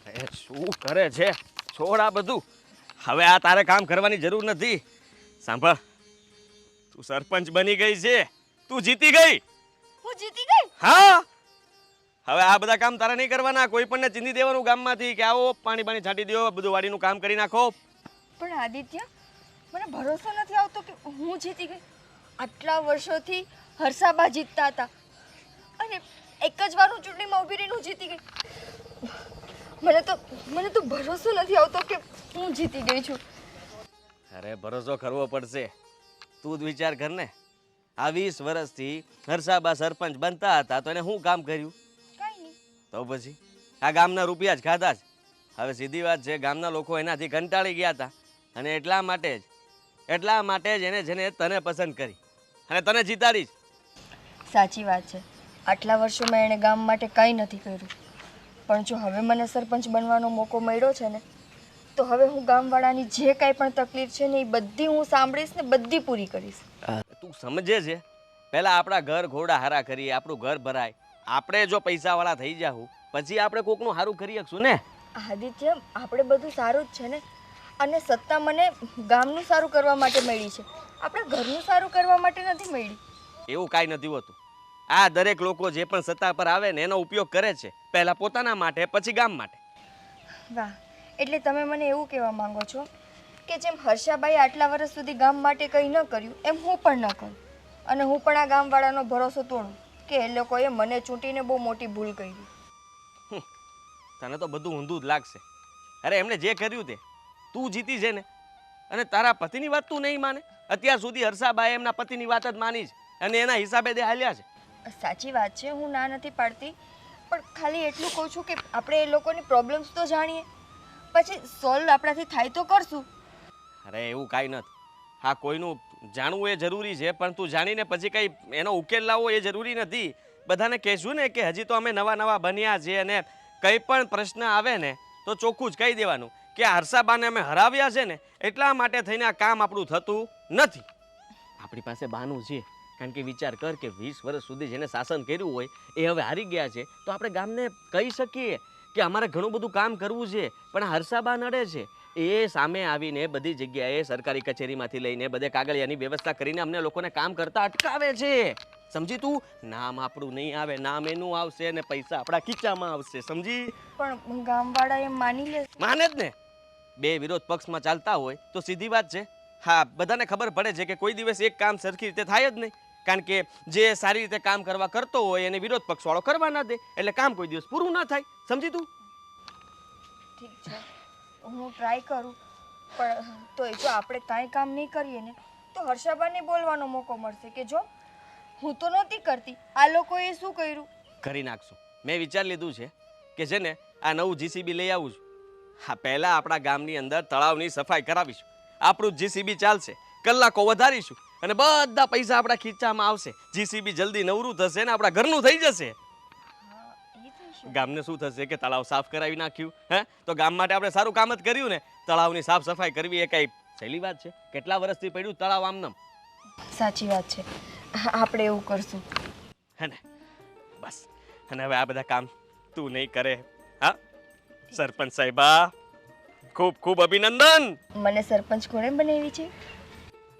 અરે શું કરે છે? છોડ આ બધું. હવે આ તારે કામ કરવાની જરૂર નથી. સાંભળ, તું સરપંચ બની ગઈ છે. તું જીતી ગઈ. હું જીતી ગઈ? હા, હવે આ બધા કામ તારે નહીં કરવાના. કોઈ પણને ચીંધી દેવાનું ગામમાંથી કે આવો પાણી પાણી છાંટી દો, બધું વાડીનું કામ કરી નાખો. પણ આદિત્ય, મને ભરોસો નથી આવતો કે હું જીતી ગઈ. આટલા વર્ષોથી હર્ષાબા જીતતા હતા અને એક જ વાર હું ચૂંટણીમાં ઊભી રહીને હું જીતી ગઈ. મને તો ભરોસો નથી આવતો કે હું જીતી ગઈ છું. અરે ભરોસો કરવો પડશે. તું જ વિચાર કર ને, આ 20 વર્ષથી હર્ષાબા સરપંચ બનતા હતા તો એને શું કામ કર્યું? કાંઈ નહીં. તો પછી આ ગામના રૂપિયા જ ખાધા જ. હવે સીધી વાત છે, ગામના લોકો એનાથી કંટાળી ગયા હતા અને એટલા માટે જ એને જેને તને પસંદ કરી અને તને જીતાડી જ. સાચી વાત છે. આટલા વર્ષોમાં એણે ગામ માટે કંઈ નથી કર્યું, પણ જો હવે મને સરપંચ બનવાનો મોકો મળ્યો છે ને, તો હવે હું ગામવાળાની જે કાંઈ પણ તકલીફ છે ને એ બધી હું સાંભળીશ ને બધી પૂરી કરીશ. તું સમજે છે? પહેલા આપણા ઘર ઘોડા હારા કરીએ, આપણું ઘર ભરાય. આપણે જો પૈસાવાળા થઈ જાવું પછી આપણે કોકનું સારું કરી શકશું ને. આદિત્ય, આપણે બધું સારું જ છે ને, અને સત્તા મને ગામનું સારું કરવા માટે મળી છે, આપણા ઘરનું સારું કરવા માટે નથી મળી. એવું કાંઈ નથી હોતું. આ દરેક લોકો જે પણ સત્તા પર આવે ને એનો ઉપયોગ કરે છે, પહેલા પોતાના માટે પછી ગામ માટે. વાહ, એટલે તમે મને એવું કહેવા માંગો છો કે જેમ હર્ષાબાઈ આટલા વર્ષ સુધી ગામ માટે કંઈ ન કર્યું એમ હું પણ ન કરું, અને હું પણ આ ગામવાળાનો ભરોસો તોડું કે એ લોકોએ મને ચૂંટીને બહુ મોટી ભૂલ કરી. તને તો બધું ઊંધું જ લાગશે. અરે એમણે જે કર્યું તે તું જીતી છે ને, અને તારા પતિની વાત તું નહીં માને? અત્યાર સુધી હર્ષાબાએ એમના પતિની વાત જ માની છે અને એના હિસાબે દે હાલ્યા છે. સાચી વાત છે, હું ના નથી પાડતી, પણ ખાલી એટલું કહું છું કે આપણે એ લોકોની પ્રોબ્લેમ્સ તો જાણીએ, પછી સોલ્વ આપણાથી થાય તો કરશું. અરે એવું કાંઈ નથી. હા, કોઈનું જાણવું એ જરૂરી છે, પણ તું જાણીને પછી કંઈ એનો ઉકેલ લાવવો એ જરૂરી નથી. બધાને કહેશું ને કે હજી તો અમે નવા બન્યા છીએ અને કંઈ પણ પ્રશ્ન આવે ને તો ચોખ્ખું જ કહી દેવાનું કે હર્ષાબાને અમે હરાવ્યા છે ને એટલા માટે થઈને આ કામ આપણું થતું નથી. આપણી પાસે બહાનું છે, કારણ કે વિચાર કર કે 20 વર્ષ સુધી જેને શાસન કર્યું હોય એ હવે હારી ગયા છે, તો આપણે ગામને કહી શકીએ કે અમારે ઘણું બધું કામ કરવું છે, પણ હર્ષાબા નડે છે. એ સામે આવીને બધી જગ્યાએ સરકારી કચેરીમાંથી લઈને બધે કાગળિયાની વ્યવસ્થા કરીને અમને લોકોને કામ કરતા અટકાવે છે. સમજી તું? નામ આપણું નહીં આવે, નામ એનું આવશે અને પૈસા આપણા ખીચામાં આવશે. સમજી? પણ ગામવાળા એમ માની લે? માને જ ને. બે વિરોધ પક્ષમાં ચાલતા હોય તો સીધી વાત છે. હા, બધાને ખબર પડે છે કે કોઈ દિવસ એક કામ સરખી રીતે થાય જ નહીં, કારણ કે જે સારી રીતે કામ કરવા કરતો હોય એને વિરોધ પક્ષવાળો કરવા ના દે, એટલે કામ કોઈ દિવસ પૂરું ના થાય. સમજી તું? ઠીક છે, હું ટ્રાય કરું, પણ તોય જો આપણે કાંઈ કામ નહીં કરીએ ને તો હર્ષાબાને બોલવાનો મોકો મળશે કે જો હું તો નહોતી કરતી, આ લોકોએ શું કર્યું. કરી નાખશું. મેં વિચાર લીધું છે કે છે ને આ નવું જીસીબી લઈ આવું છું. હા, પહેલાં આપણા ગામની અંદર તળાવની સફાઈ કરાવીશું. આપણું જીસીબી ચાલશે, કલાકો વધારીશું અને બધા પૈસા આપણા ખીચામાં આવશે. જીસીબી જલ્દી નવરું થશે ને આપણા ઘરનું થઈ જશે. ગામને શું થશે કે તળાવ સાફ કરાવી નાખ્યું, હે તો ગામ માટે આપણે સારું કામ જ કર્યું ને. તળાવની સાફ સફાઈ કરવી એ કઈ સહેલી વાત છે? કેટલા વર્ષથી પડ્યું તળાવ આમનામ. સાચી વાત છે, આપણે એવું કરશું. હે ને? બસ. અને હવે આ બધા કામ તું નહીં કરે. હા સરપંચ સાહેબા, ખૂબ ખૂબ અભિનંદન. મને સરપંચ કોણે બનાવી છે?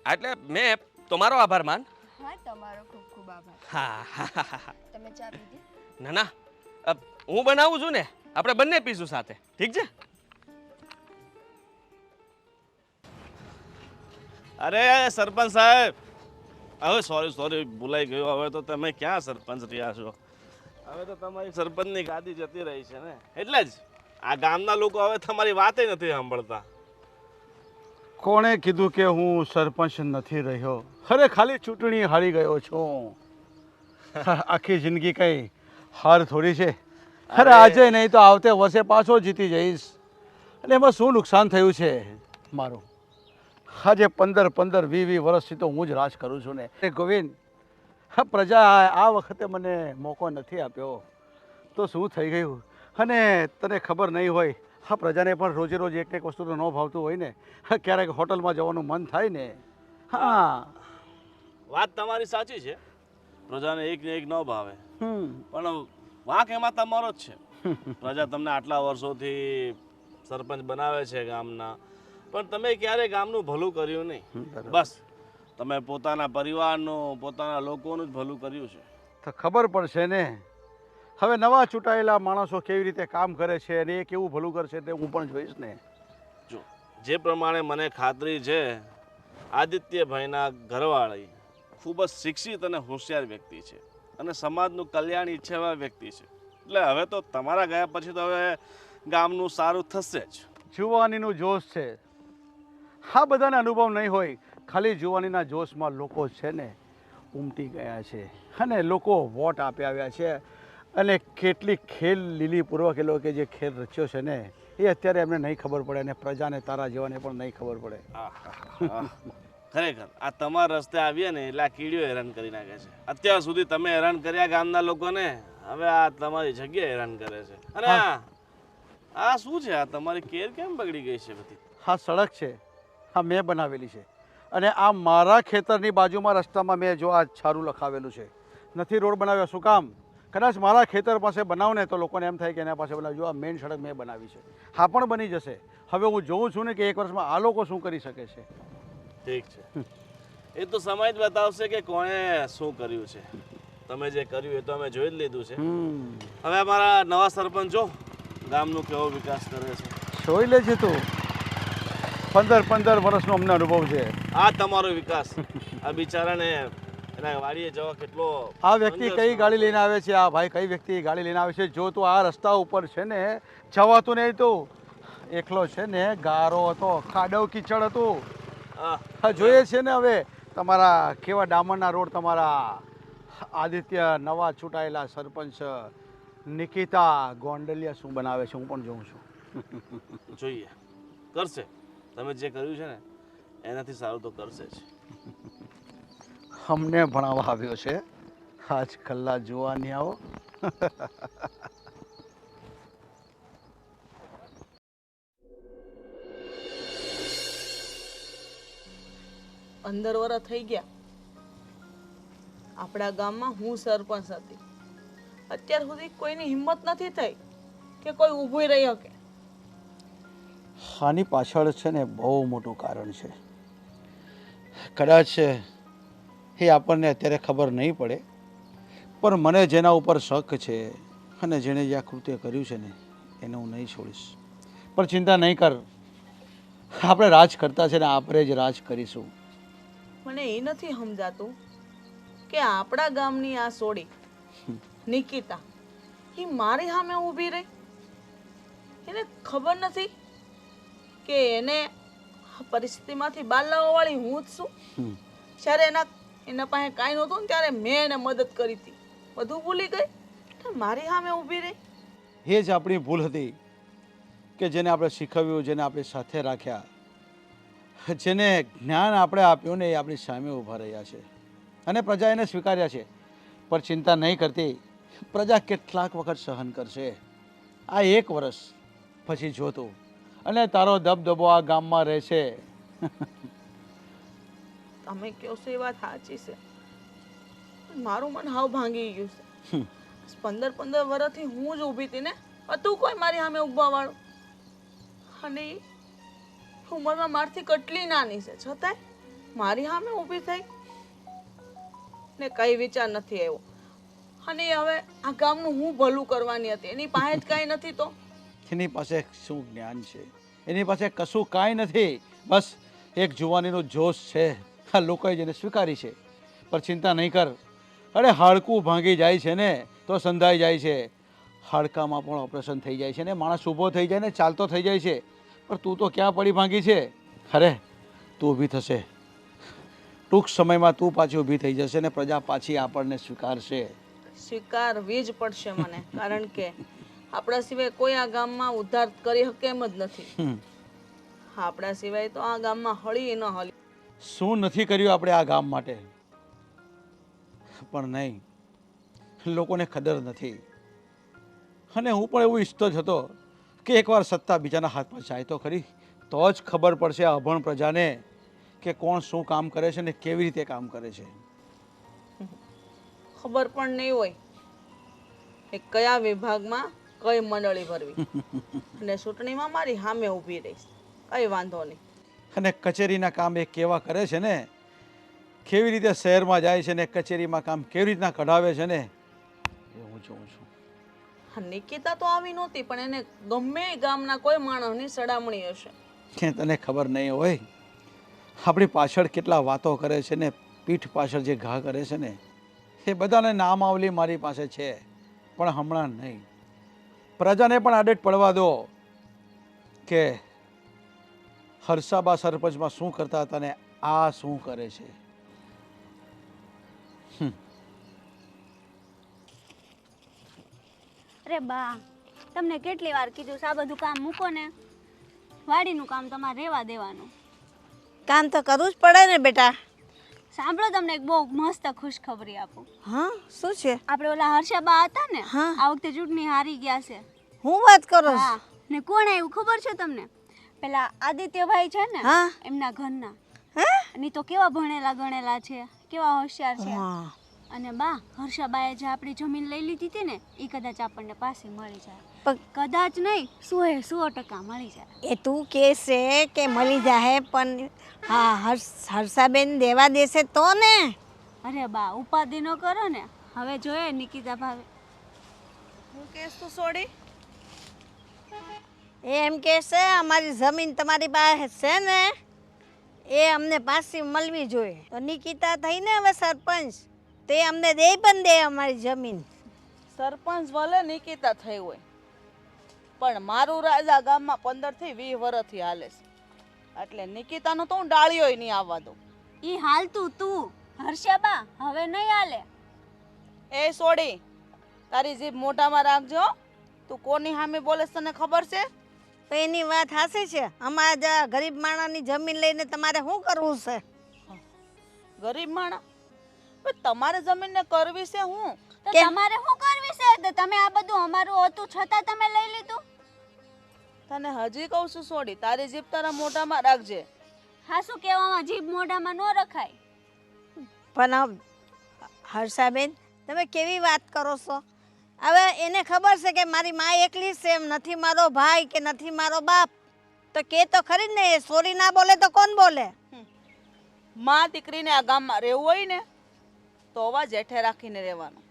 એટલે મેં તમારો આભાર માન. હા, તમારો ખૂબ ખૂબ આભાર. હા, તમે ચા પીધી? ના ના, હું બનાવું છું ને, આપણે બંને પીશું સાથે. ઠીક છે? અરે સરપંચ સાહેબ, હવે સોરી ભૂલાઈ ગયો. હવે તો તમે ક્યાં સરપંચ રહ્યા છો? હવે તો તમારી સરપંચની ગાદી જતી રહી છે ને, એટલે જ આ ગામના લોકો હવે તમારી વાતે નથી સાંભળતા. કોણે કીધું કે હું સરપંચ નથી રહ્યો? અરે ખાલી ચૂંટણી હારી ગયો છું. આખી જિંદગી કઈ હાર થોડી છે. અરે આજે નહીં તો આવતે વર્ષે પાછો જીતી જઈશ. અને એમાં શું નુકસાન થયું છે મારું? આજે 15-20 વર્ષથી તો હું જ રાજ કરું છું ને ગોવિંદ. પ્રજા આ વખતે મને મોકો નથી આપ્યો તો શું થઈ ગયું? અને તને ખબર નહીં હોય, હા પ્રજાને પણ રોજે રોજ એક વસ્તુ તો ન ભાવતું હોય ને. ક્યારેક હોટલમાં જવાનું મન થાય ને. હા, વાત તમારી સાચી છે, પ્રજાને એક ને એક ન ભાવે, પણ વાંક એમાં તમારો જ છે. પ્રજા તમને આટલા વર્ષોથી સરપંચ બનાવે છે ગામના, પણ તમે ક્યારેય ગામનું ભલું કર્યું નહીં. બસ તમે પોતાના પરિવારનું, પોતાના લોકોનું જ ભલું કર્યું છે. તો ખબર પડશે ને હવે નવા ચૂંટાયેલા માણસો કેવી રીતે કામ કરે છે અને એ કેવું ભલું કરશે તે હું પણ જોઈશ ને. જો જે પ્રમાણે મને ખાતરી છે, આદિત્યભાઈના ઘરવાળી ખૂબ જ શિક્ષિત અને હોશિયાર વ્યક્તિ છે અને સમાજનું કલ્યાણ ઈચ્છે એવા વ્યક્તિ છે. એટલે હવે તો તમારા ગયા પછી તો હવે ગામનું સારું થશે જ. જુવાનીનું જોશ છે, આ બધાને અનુભવ નહીં હોય, ખાલી જુવાનીના જોશમાં લોકો છે ને ઉમટી ગયા છે અને લોકો વોટ આપી આવ્યા છે અને કેટલી ખેલ લીલીપૂર્વક એ લોકો જે ખેલ રચ્યો છે ને એ અત્યારે એમને નહીં ખબર પડે અને પ્રજાને તારા જેવાને પણ નહીં ખબર પડે. ખરેખર આ તમારા રસ્તે આવીએ ને એટલે આ કીડીઓ હેરાન કરી નાખે છે. અત્યાર સુધી તમે હેરાન કર્યા ગામના લોકોને, હવે આ તમારી જગ્યાએ હેરાન કરે છે. અને આ શું છે? આ તમારી કેર કેમ બગડી ગઈ છે બધી? આ સડક છે, આ મેં બનાવેલી છે અને આ મારા ખેતરની બાજુમાં રસ્તામાં મેં જો આ છારું લખાવેલું છે. નથી રોડ બનાવ્યો, શું કામ? કદાચ મારા ખેતર પાસે બનાવને તો લોકોને એમ થાય કે એના પાસે બનાવજો. આ મેઇન સડક મેં બનાવી છે, હા પણ બની જશે. હવે હું જોઉં છું ને કે એક વર્ષમાં આ લોકો શું કરી શકે છે. ઠીક છે, એ તો સમય જ બતાવશે કે કોણે શું કર્યું છે. તમે જે કર્યું એ તો અમે જોઈ જ લીધું છે. હવે અમારા નવા સરપંચો ગામનો કેવો વિકાસ કરે છે જોઈ લેજે તું. 15 વર્ષનો અમને અનુભવ છે. આ તમારો વિકાસ. આ બિચારાને એના વાડીએ જવા કેટલો આ વ્યક્તિ કઈ ગાડી લઈને આવે છે, આ ભાઈ કઈ વ્યક્તિ ગાડી લઈને આવે છે. જો તું આ રસ્તા ઉપર છે ને જવાતું નહીં, તું એકલો છે ને ગારો હતો, ખાડવ કીચડ હતું. હા જોઈએ છે ને હવે તમારા કેવા ડામરના રોડ તમારા આદિત્ય નવા ચૂંટાયેલા સરપંચ નિકિતા ગોંડલિયા શું બનાવે છે હું પણ જોઉં છું. જોઈએ કરશે. તમે જે કર્યું છે ને એનાથી સારું તો કરશે જ. અમને ભણાવવા આવ્યો છે આજ કલ્લા જોવાની આવો. 15 વર્ષ થઈ ગયા આપણા ગામમાં હું સરપંચ હતી. અત્યાર સુધી કોઈની હિંમત નથી થઈ કે કોઈ ઊભું રહી શકે. આની પાછળ છે ને બહુ મોટું કારણ છે. કદાચ એ આપણને અત્યારે ખબર નહીં પડે, પણ મને જેના ઉપર શક છે અને જેણે જે આ કૃત્ય કર્યું છે ને એને હું નહીં છોડીશ. પણ ચિંતા નહીં કર, આપણે રાજ કરતા છે ને આપણે જ રાજ કરીશું. મને એ નથી સમજાતું કે આપણા ગામની આ સોડી નિકિતા એ મારી સામે ઊભી રહી. એને ખબર નથી કે એને પરિસ્થિતિમાંથી બહાર લાવવા વાળી હું જ છું. જ્યારે એના પાસે કાંઈ નહોતું ને ત્યારે મેં એને મદદ કરી હતી. બધું ભૂલી ગઈ મારી સામે ઊભી રહી. એ જ આપણી ભૂલ હતી કે જેને આપણે શીખવ્યું, જેને આપણે સાથે રાખ્યા, જેને જ્ઞાન આપણે આપ્યું ને એ આપણી સામે ઊભા રહ્યા છે અને પ્રજા એને સ્વીકાર્યા છે. પણ ચિંતા નહીં કરતી, પ્રજા કેટલાક વખત સહન કરશે. આ 1 વર્ષ પછી જોતું અને તારો દબદબો આ ગામમાં રહેશે. તમે કહો છો એ વાત સાચી છે. મારું મન હાવ ભાંગી ગયું છે. 15 વર્ષથી હું જ ઊભી હતી ને, હતું કોઈ મારી સામે ઊભા વાળું. અને ઉંમરમાં મારથી કેટલી નાની છે છતાંય મારી સામે ઊભી થઈ ને કઈ વિચાર નથી આવ્યો. અને હવે આ ગામનું હું ભલું કરવાની હતી, એની પાસે જ કાંઈ નથી. તો એની પાસે શું જ્ઞાન છે? એની પાસે કશું કાંઈ નથી. બસ એક જુવાનીનો જોશ છે, આ લોકોએ જેને સ્વીકારી છે. પણ ચિંતા નહીં કર. અરે હાડકું ભાંગી જાય છે ને તો સંધાઈ જાય છે. હાડકામાં પણ ઓપરેશન થઈ જાય છે ને માણસ ઊભો થઈ જાય ને ચાલતો થઈ જાય છે. પણ તું તો ક્યાં પડી ભાંગી છે? અરે તું ઊભી થશે, ટૂંક સમયમાં તું પાછી ઊભી થઈ જશે ને પ્રજા પાછી આપણને સ્વીકારશે. સ્વીકારવી જ પડશે મને, કારણ કે આપણા સિવાય કોઈ આ ગામમાં ઉદ્ધાર કરી શકે એમ જ નથી. આપણા સિવાય તો આ ગામમાં હળી ન હળી. શું નથી કર્યું આપણે આ ગામ માટે? પણ નહીં, લોકોને ખબર નથી. અને હું પણ એવું ઈચ્છતો જ હતો કે એકવાર સત્તા બીજાના હાથમાં જાય તો ખરી, તો જ ખબર પડશે અભણ પ્રજાને કે કોણ શું કામ કરે છે ને કેવી રીતે કામ કરે છે. ખબર પણ નહીં હોય એ કયા વિભાગમાં કઈ મંડળી ભરવી અને ચૂંટણીમાં મારી સામે ઊભી રહીશ, કઈ વાંધો નહીં. અને કચેરીના કામ એ કેવા કરે છે ને, કેવી રીતે શહેરમાં જાય છે ને કચેરીમાં કામ કેવી રીતના કઢાવે છે ને એ હું જોઉં છું. હા, નિકિતા તો આવી નહોતી, પણ એને ગમે એ ગામના કોઈ માણસની સડામણી હશે. કે તને ખબર નહીં હોય આપણી પાછળ કેટલા વાતો કરે છે ને, પીઠ પાછળ જે ઘા કરે છે ને, એ બધાને નામાવલી મારી પાસે છે, પણ હમણાં નહીં. પ્રજાને પણ આડેટ પડવા દો કે હર્ષાબા સરપંચમાં શું કરતા હતા ને આ શું કરે છે. અરે બા, તમને કેટલી વાર કીધું છે આ બધું કામ મૂકો ને, વાડીનું કામ તમારે રહેવા દેવાનું. કામ તો કરવું જ પડે ને બેટા. સાંભળો, તમને એક બહુ મસ્ત ખુશખબરી આપું. હા, શું છે? આપણે ઓલા હર્ષાબા હતા ને, હા. આ વખતે ચૂંટણી હારી ગયા છે. હું વાત કરો છો? હા, ને કોણ આવ્યું ખબર છે તમને? પેલા આદિત્યભાઈ છે ને, હા. એમના ઘરના. હે? અને તો કેવા ભણેલા ગણેલા છે, કેવા હોશિયાર છે. હા. અને બા, હર્ષાબાએ જે આપણી જમીન લઈ લીધી હતી ને, એ કદાચ આપણને પાસે મળી જાય. પણ કદાચ નહીં, 100% મળી જાય. એ તું કે છે કે મળી જાય, પણ હા હર્ષાબેન દેવા દેશે તો ને. અરે બા, ઉપાધિ ન કરો ને. હવે જોઈએ નિકિતા ભાવે. હું કહેશ તું સોડી? એમ કે છે અમારી જમીન તમારી પાસે છે ને, એ અમને પાછી મળવી જોઈએ. તો નિકિતા થઈને હવે સરપંચ, તે અમને દે પણ દે અમારી જમીન. સરપંચ ભલે નિકિતા થઈ હોય, પણ મારું રાજ આ ગામમાં 15 થી 20 વર્ષથી હાલે છે, એટલે નિકિતાનો તો હું ડાળીઓય નહીં આવવા દઉં. ઈ હાલતું તું હર્ષાબા, હવે નહીં હાલે. એ સોડી, તારી જીભ મોઢામાં રાખજો. તું કોની સામે બોલે છે તને ખબર છે? તો એની વાત હાસી છે. અમારા ગરીબ માણસની જમીન લઈને તમારે શું કરવું છે? ગરીબ માણસ? તમારે જમીનને કરવી છે હું? તો કેમ? તમારે શું કરવી છે? તો તમે આ બધું અમારું હતું છતાં તમે લઈ લીધું. તને હજી કહું છું સોડી, તારી જીભ તારા મોઢામાં રાખજે. હા, શું કહેવામાં જીભ મોઢામાં ન રખાય. પણ હર્ષાબેન, તમે કેવી વાત કરો છો? હવે એને ખબર છે કે મારી મા એકલી છે, એમ નથી મારો ભાઈ કે નથી મારો બાપ. તો કે તો ખરી ને, એ સોરી ના બોલે તો કોણ બોલે? માં દીકરીને આ ગામમાં રહેવું હોય ને, તો અવાજ હેઠે રાખીને રહેવાનું.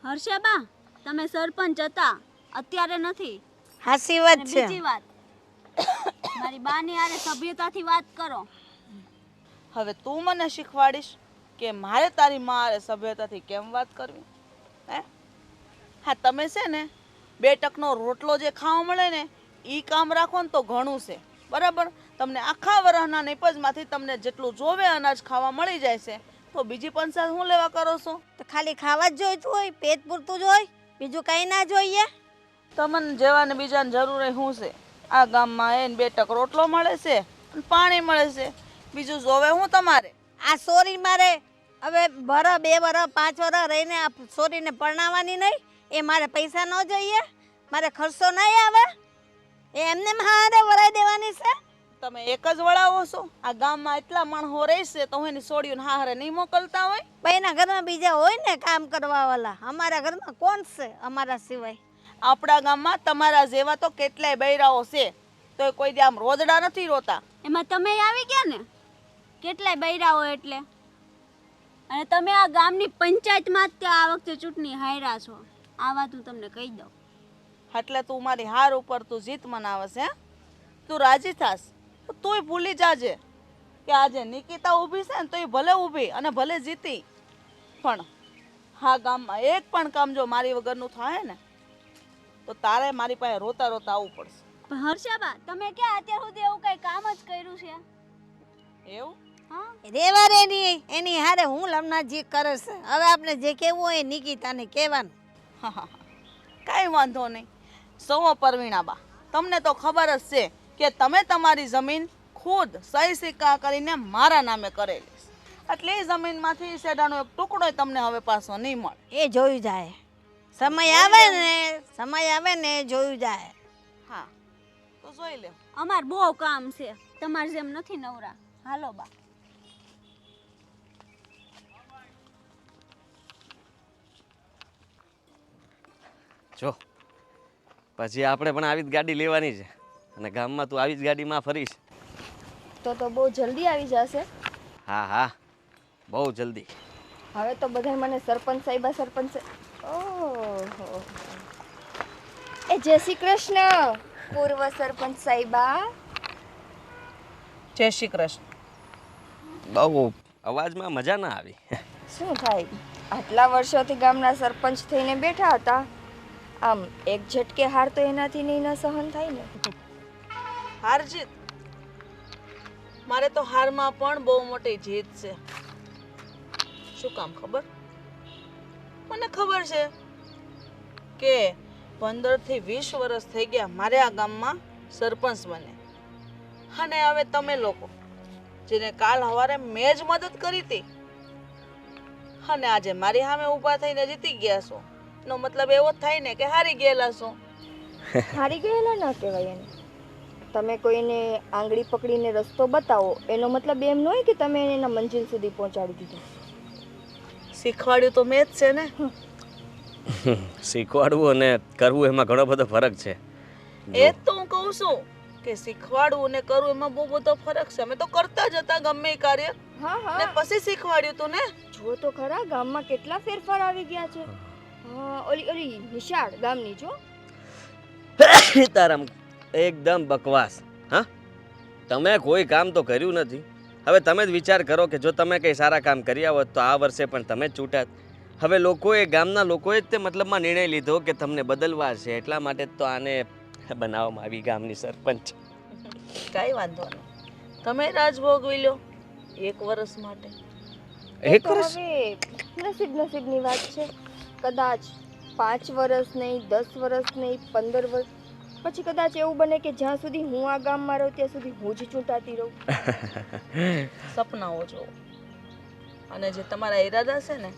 હર્ષાબા, તમે સરપંચ હતા, અત્યારે નથી. હાસી વાત અને છે. બીજી વાત, મારી બાની હારે સભ્યતાથી વાત કરો. હવે તું મને શીખવાડીશ કે મારે તારી માં હારે સભ્યતાથી કેમ વાત કરવી? હે? હા, તમે છે ને 2 ટકનો રોટલો જે ખાવા મળે ને, એ કામ રાખો ને તો ઘણું છે, બરાબર? તમને આખા વરસના નિપજમાંથી તમને જેટલું જોવે અનાજ ખાવા મળી જાય છે, તો બીજી 50 શું લેવા કરો છો? તો ખાલી ખાવા જ જોઈતું હોય, પેટ પૂરતું જ હોય, બીજું કંઈ ના જોઈએ? તમને જેવાને બીજાને જરૂર હોય શું છે? આ ગામમાં એને 2 ટક રોટલો મળે છે અને પાણી મળે છે, બીજું જોવે હું તમારે? આ સોરી મારે હવે 2 વરસ 5 વરસ રહીને આ સોરીને પરણાવવાની નહીં? એ મારે પૈસા ન જોઈએ? મારે ખર્ચો નહીં આવે? એ એમને હારે વરાઈ દેવાની છે? તમે એક જ વળાવો છો? આ ગામમાં એટલા માણસો રહેશે તો એની સોડીઓને હારે નહીં મોકલતા હોય? ભાઈના ઘરમાં બીજા હોય ને કામ કરવા વાળા. અમારા ઘરમાં કોણ છે અમારા સિવાય? આપણા ગામમાં તમારા જેવા તો કેટલાય બૈરાઓ છે, તો કોઈ દી આમ રોદડા નથી રોતા. એમાં તમે આવી ગયા ને, કેટલાય બૈરાઓ એટલે. અને તમે આ ગામની પંચાયતમાં જ આ વખતે ચૂંટણી હાર્યા છો, આ વાત હું તમને કહી દઉં. એટલે તું મારી હાર ઉપર તું જીત મનાવે છે? તું રાજી થાસ? તુંય ભૂલી જાજે કે આજે નિકિતા ઊભી છે ને, તો એ ભલે ઊભી અને ભલે જીતી, પણ હા ગામમાં એક પણ કામ જો મારી વગરનું થાય ને, તો તારે મારી પાસે રોતા રોતા આવવું પડશે. પણ હર્ષાબા, તમે ક્યાં અત્યાર સુધી એવું કઈ કામ જ કર્યું છે? એવું? હા, રેવા રે એની હારે હું લમણાજી કરે છે. હવે આપણે જે કહેવું હોય એ નિકિતાને કહેવાનું. કાંઈ વાંધો નહીં. સૌ પરવીણાબા, તમને તો ખબર જ છે કે તમે તમારી જમીન ખુદ સહી સિક્કા કરીને મારા નામે કરેલી છે, એટલે એ જમીનમાંથી સેડાનો એક ટુકડો તમને હવે પાછો નહીં મળે. એ જોયું જાય, સમય આવે ને જોયું જાય. હા, તો જોઈ લે. અમાર બહુ કામ છે, તમારે જેમ નથી નવરા. હાલો બા. જો પછી આપણે પણ આવી જ ગાડી લેવાની છે અને ગામમાં તું આવી જ ગાડીમાં ફરીશ. તો બહુ જલ્દી આવી જશે. હા હા, બહુ જલ્દી. હવે તો બધા મને સરપંચ સાહેબા ઓહો. એ જય શ્રી કૃષ્ણ પૂર્વ સરપંચ સાહેબા. જય શ્રી કૃષ્ણ. બહુ અવાજમાં મજા ના આવી. શું થાય, આટલા વર્ષોથી ગામના સરપંચ થઈને બેઠા હતા, આમ એક ઝટકે હાર તો એનાથી નહીં ન સહન થાય ને. હાર જીત, મારે તો હારમાં પણ બહુ મોટી જીત છે. શું કામ ખબર? મને ખબર છે કે 15 થી 20 વર્ષ થઈ ગયા મારે આ ગામમાં સરપંચ બને, અને હવે તમે લોકો જેને કાલ સવારે મેં જ મદદ કરી હતી અને આજે મારી સામે ઊભા થઈને જીતી ગયા છો, એનો મતલબ એવો જ થાય ને કે હારી ગયેલા છો. હારી ગયેલા ના કહેવાય એને. તમે કોઈને આંગળી પકડીને રસ્તો બતાવો એનો મતલબ એમ ન હોય કે તમે એને એના મંજિલ સુધી પહોંચાડી દીધો. શીખવાડ્યું તો મેં જ છે ને. શીખવાડવું અને કરવું એમાં ઘણો બધો ફરક છે. એ જ તો હું કહું છું કે શીખવાડવું ને કરવું એમાં બહુ બધો ફરક છે. અમે તો કરતા જ હતા ગમે એ કાર્ય, હા ને હા, પછી શીખવાડ્યું તું ને. જુઓ તો ખરા ગામમાં કેટલા ફેરફાર આવી ગયા છે. હા, ઓલી ઓલી નિશાળ ગામની જો. તારામ એકદમ બકવાસ. હા, તમે કોઈ કામ તો કર્યું નથી. હવે તમે જ વિચાર કરો કે જો તમે કંઈ સારા કામ કર્યા હોત તો આ વર્ષે પણ તમે જ ચૂંટાત. હવે લોકોએ, ગામના લોકોએ જ તે મતલબમાં નિર્ણય લીધો કે તમને બદલવા છે, એટલા માટે જ તો આને બનાવવામાં આવી ગામની સરપંચ. કાંઈ વાંધો નહીં, તમે રાજ ભોગવી લો 1 વર્ષ માટે. એક તો વર્ષ? હવે નસીબની વાત છે. કદાચ 5 વર્ષ નહીં, 10 વર્ષ નહીં, 15 વર્ષ પછી કદાચ એવું બને કે જ્યાં સુધી હું આ ગામમાં રહું ત્યાં સુધી હું જ ચૂંટાતી રહું. સપનાઓ જુઓ, અને જે તમારા ઈરાદા છે ને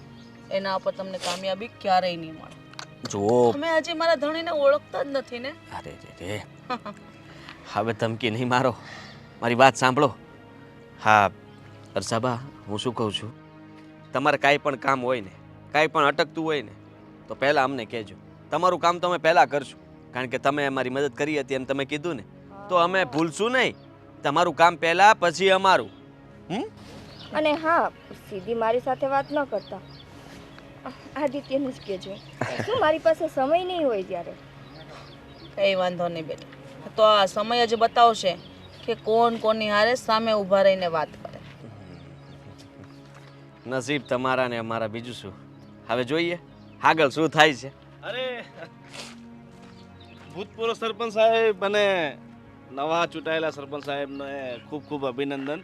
એના ઉપર તમને કામયાબી ક્યારેય નહીં મળે. જુઓ, તમે હજી મારા ધણીને ઓળખતા જ નથી ને. અરે રે, હવે ધમકી નહીં મારો, મારી વાત સાંભળો. હા અરસાબા, હું શું કહું છું, તમારે કાંઈ પણ કામ હોય ને, કાંઈ પણ અટકતું હોય ને તો પહેલાં અમને કહેજો. તમારું કામ તો અમે પહેલાં કરશું, કારણ કે તમે અમારી મદદ કરી હતી એમ તમે કીધું ને, તો અમે ભૂલશું નહીં. તમારું કામ પહેલાં, પછી અમારું. અને હા, સીધી મારી સાથે વાત ન કરતા, આદિત્યને જ કહેજો. શું મારી પાસે સમય નહીં હોય ત્યારે. કઈ વાંધો નહીં બેટા, તો આ સમય જ બતાવશે કે કોણ કોની હારે સામે ઊભા રહીને વાત કરે. નસીબ તમારા ને અમારા, બીજું શું. હવે જોઈએ આગળ શું થાય છે. અરે ભૂતપૂર્વ સરપંચ સાહેબ અને નવા ચૂંટાયેલા સરપંચ સાહેબને ખૂબ ખૂબ અભિનંદન.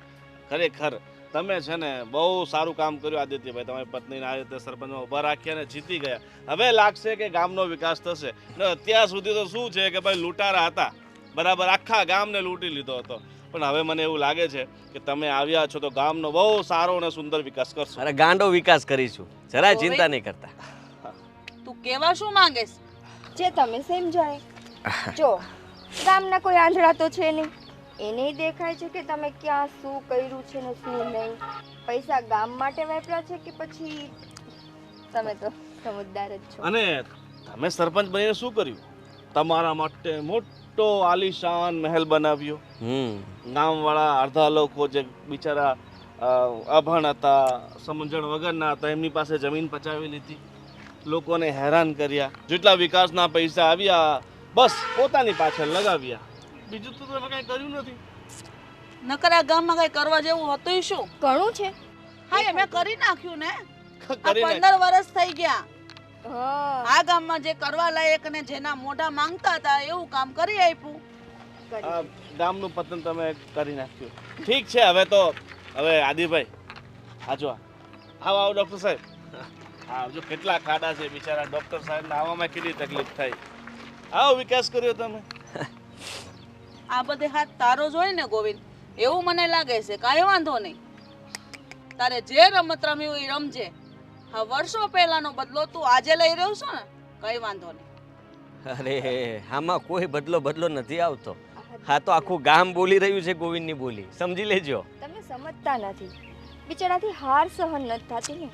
ખરેખર તમે છે ને બહુ સારું કામ કર્યું આદિત્યભાઈ. તમારી પત્નીને આ રીતે સરપંચમાં ઊભા રાખ્યા અને જીતી ગયા. હવે લાગશે કે ગામનો વિકાસ થશે. ને અત્યાર સુધી તો શું છે કે ભાઈ લૂંટારા હતા, બરાબર આખા ગામને લૂંટી લીધો હતો. પણ હવે મને એવું લાગે છે કે તમે આવ્યા છો તો ગામનો બહુ સારો અને સુંદર વિકાસ કરશો. અરે ગાંડો વિકાસ કરીશું, જરાય ચિંતા નહીં કરતા. તું કેવા શું માંગેસ? જે તમે સમજાય. જો ગામના કોઈ આંધળા તો છે નહીં, એને દેખાય છે કે તમે ક્યાં શું કર્યું છે ને શું નહીં. પૈસા ગામ માટે વાપર્યા છે કે પછી તમે તો સમજદાર જ છો. અને તમે સરપંચ બનીને શું કર્યું? તમારા માટે મોટો આલીશાન મહેલ બનાવ્યો. ગામવાળા અડધા લોકો જે બિચારા અભણ હતા, સમજણ વગરના હતા, એમની પાસે જમીન પચાવી લીધી, લોકોને હેરાન કર્યા. જેટલા વિકાસના પૈસા આવ્યા બસ પોતાની પાછળ લગાવ્યા. બીજું તો તમે કઈ કર્યું નથી. નકર આ ગામમાં કઈ કરવા જેવું હતું શું? ઘણું છે. હા, મેં કરી નાખ્યું ને. આ કરી 15 વર્ષ થઈ ગયા. હા, આ ગામમાં જે કરવા લાયક ને જેના મોઢા માંગતા હતા એવું કામ કરી આપ્યું. આ ગામનું પતન તમે કરી નાખ્યું. ઠીક છે, હવે તો હવે આદિભાઈ આજો આવો ડૉક્ટર સાહેબ. હા, જો કેટલા ખાડા છે બિચારા ડૉક્ટર સાહેબને આવવામાં કેટલી તકલીફ થાય. આવો વિકાસ કર્યો તમે. આ બધે હાથ તારો જ હોય ને ગોવિંદ, એવું મને લાગે છે. કાંઈ વાંધો નહીં, તારે જે રમત રમી હોય એ રમજે. હા, વર્ષો પહેલાનો બદલો તું આજે લઈ રહ્યો છો ને, કઈ વાંધો નહીં. અરે આમાં કોઈ બદલો નથી આવતો. હા, તો આખું ગામ બોલી રહ્યું છે ગોવિંદની બોલી, સમજી લેજો. તમે સમજતા નથી, બિચારાથી હાર સહન નથી થતી ને.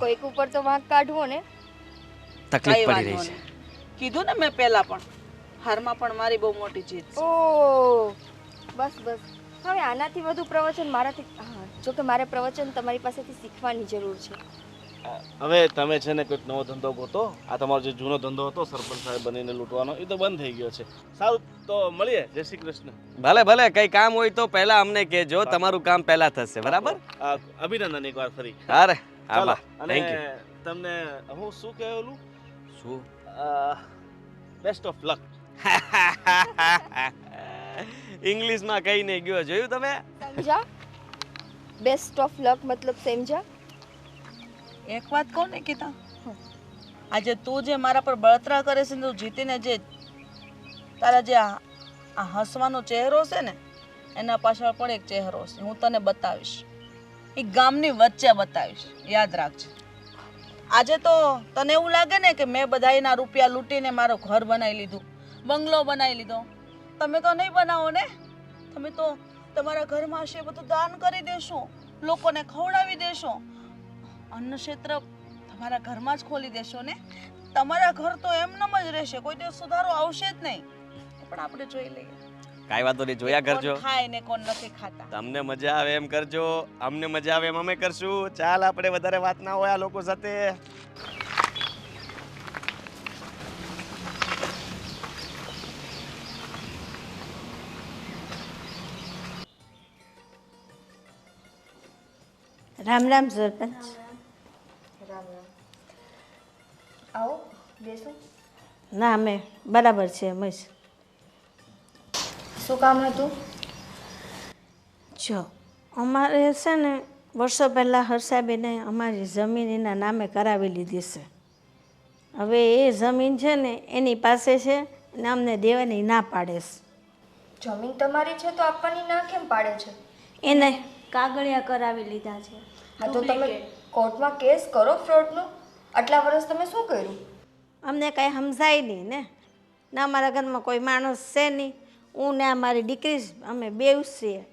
કોઈક ઉપર તો વાંક કાઢવો ને. તકલીફ કઈ પડી વાંધો રહી છે. નહીં. કીધું ને મેં પહેલા પણ હારમાં પણ મારી બહુ મોટી જીત છે. ઓ બસ બસ, હવે આનાથી વધુ પ્રવચન મારાથી જો કે મારે પ્રવચન તમારી પાસેથી શીખવાની જરૂર છે. હવે તમે છે ને કોઈક નવો ધંધો ગોતો. આ તમારો જે જૂનો ધંધો હતો સરપંચ સાહેબ બનીને લૂંટવાનો, એ તો બંધ થઈ ગયો છે. સારું, તો મળીએ. જય શ્રી કૃષ્ણ. ભલે ભલે, કઈ કામ હોય તો પહેલા અમને કહેજો, તમારું કામ પહેલા થશે, બરાબર? અભિનંદન એકવાર ફરી. અરે ચાલો. આભાર, અને થેન્ક યુ. તમને હું શું કહેલું? શું? Best of luck. ઇંગ્લિશમાં કહીને ગયો, જોયું તમે? સમજા? બેસ્ટ ઓફ લક મતલબ સમજા? એક વાત કહું ને કીતા, આજે તું જે મારા પર બળતરા કરે છે ને, તું જીતીને જે તારા જે આ હસવાનો ચહેરો છે ને, એના પાછળ પણ એક ચહેરો છે. હું તને બતાવીશ, એ ગામની વચ્ચે બતાવીશ, યાદ રાખજે. આજે તો તને એવું લાગે ને કે મેં બધાયના રૂપિયા લૂંટીને મારું ઘર બનાવી લીધું, બંગલો બનાવી લીધો. તમે તો નહીં બનાવો ને. તમે તો તમારા ઘરમાં હશે બધું દાન કરી દેશો, લોકોને ખવડાવી દેશો, અન્ન ક્ષેત્ર તમારા ઘરમાં જ ખોલી દેશો ને. તમારા ઘર તો એમનેમ જ રહેશે, કોઈ દિવસ સુધારો આવશે જ નહીં. એ પણ આપણે જોઈ લઈએ. કાંઈ વાંધો નહીં, જોયા કરજો. કોણ ખાય ને કોણ નથી ખાતા. તમને મજા આવે એમ કરજો, અમને મજા આવે એમ અમે કરશું. ચાલ, આપણે વધારે વાત ના હોય આ લોકો સાથે. રામ રામ સરપંચ. રામ રામ. આવો બેસો. ના અમે બરાબર છે એમ જ. શું કામ હતું? જો અમારે છે ને વર્ષો પહેલાં હર્ષાબેને અમારી જમીન એના નામે કરાવી લીધી છે. હવે એ જમીન છે ને એની પાસે છે અને અમને દેવાની ના પાડે છે. જમીન તમારી છે તો આપવાની ના કેમ પાડે છે? એને કાગળિયા કરાવી લીધા છે. હા તો તમે કોર્ટમાં કેસ કરો ફ્રોડનો. આટલા વર્ષ તમે શું કર્યું? અમને કાંઈ સમજાય નહીં ને. ના અમારા ઘરમાં કોઈ માણસ છે નહીં, હું ને અમારી દીકરી અમે બેવ છીએ.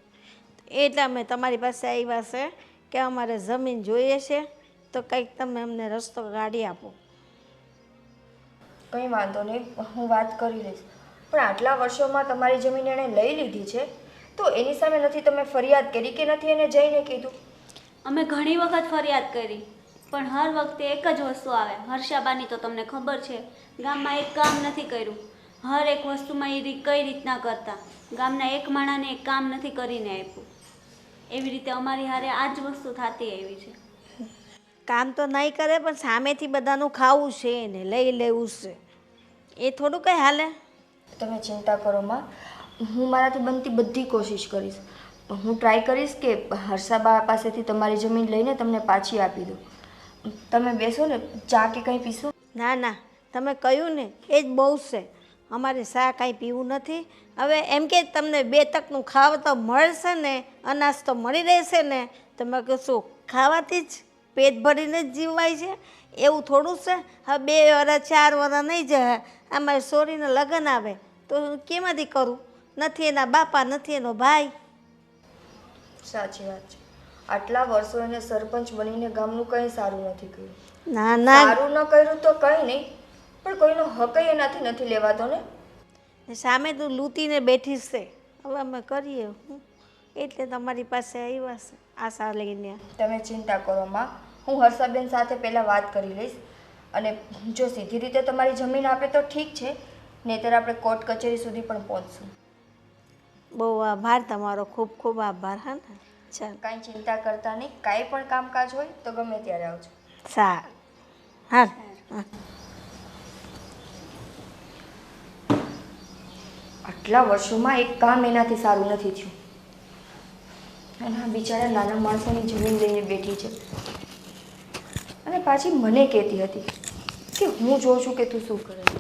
એટલે અમે તમારી પાસે આવ્યા છે કે અમારે જમીન જોઈએ છે, તો કંઈક તમે અમને રસ્તો કાઢી આપો. કંઈ વાંધો નહીં, હું વાત કરી લઈશ. પણ આટલા વર્ષોમાં તમારી જમીન એણે લઈ લીધી છે તો એની સામે નથી તમે ફરિયાદ કરી કે નથી એને જઈને કીધું? અમે ઘણી વખત ફરિયાદ કરી, પણ હર વખતે એક જ વસ્તુ આવે. હર્ષાબાની તો તમને ખબર છે, ગામમાં એક કામ નથી કર્યું. હર એક વસ્તુમાં એ કઈ રીતના કરતા, ગામના એક માણાને એક કામ નથી કરીને આપ્યું. એવી રીતે અમારી હારે આ જ વસ્તુ થતી આવી છે. કામ તો નહીં કરે પણ સામેથી બધાનું ખાવું છે ને લઈ લેવું છે, એ થોડું કંઈ હાલે. તમે ચિંતા કરો માં, હું મારાથી બનતી બધી કોશિશ કરીશ. હું ટ્રાય કરીશ કે હર્ષાબા પાસેથી તમારી જમીન લઈને તમને પાછી આપી દઉં. તમે બેસો ને, ચા કે કંઈ પીશો? ના ના, તમે કહ્યું ને એ જ બહુ છે. અમારે શા કાંઈ પીવું નથી. હવે એમ કે તમને બે તકનું ખાવા તો મળશે ને, અનાજ તો મળી રહેશે ને, તમે કહેશું ખાવાથી જ પેટ ભરીને જ જીવવાય છે, એવું થોડું છે. હવે 2 વર્ષ 4 વર્ષ નહીં જાય, અમારે સોરીને લગ્ન આવે તો કેમાંથી કરું? નથી એના બાપા, નથી એનો ભાઈ. સાચી વાત છે. આટલા વર્ષો એને સરપંચ બનીને ગામનું કંઈ સારું નથી કર્યું. ના ના, સારું ન કર્યું તો કંઈ નહીં, પણ કોઈનો હક એનાથી નથી લેવાતો ને. સામે તું લૂંટીને બેઠી છે. હવે અમે કરીએ હું, એટલે તમારી પાસે આવ્યા છે આશા લઈને. તમે ચિંતા કરો માં, હું હર્ષાબેન સાથે પહેલાં વાત કરી લઈશ, અને જો સીધી રીતે તમારી જમીન આપે તો ઠીક છે, નહીંતર આપણે કોર્ટ કચેરી સુધી પણ પહોંચશું. બહુ આભાર તમારો, ખૂબ ખૂબ આભાર. હા ને, ચાલ કાંઈ ચિંતા કરતા નહીં, કાંઈ પણ કામકાજ હોય તો ગમે ત્યારે આવજો. સારું. હા હા. આટલા વર્ષોમાં એક કામ એનાથી સારું નથી થયું, અને આ બિચારા નાના માણસોની જમીન લઈને બેઠી છે, અને પાછી મને કહેતી હતી કે હું જોઉં છું કે તું શું કરે છે.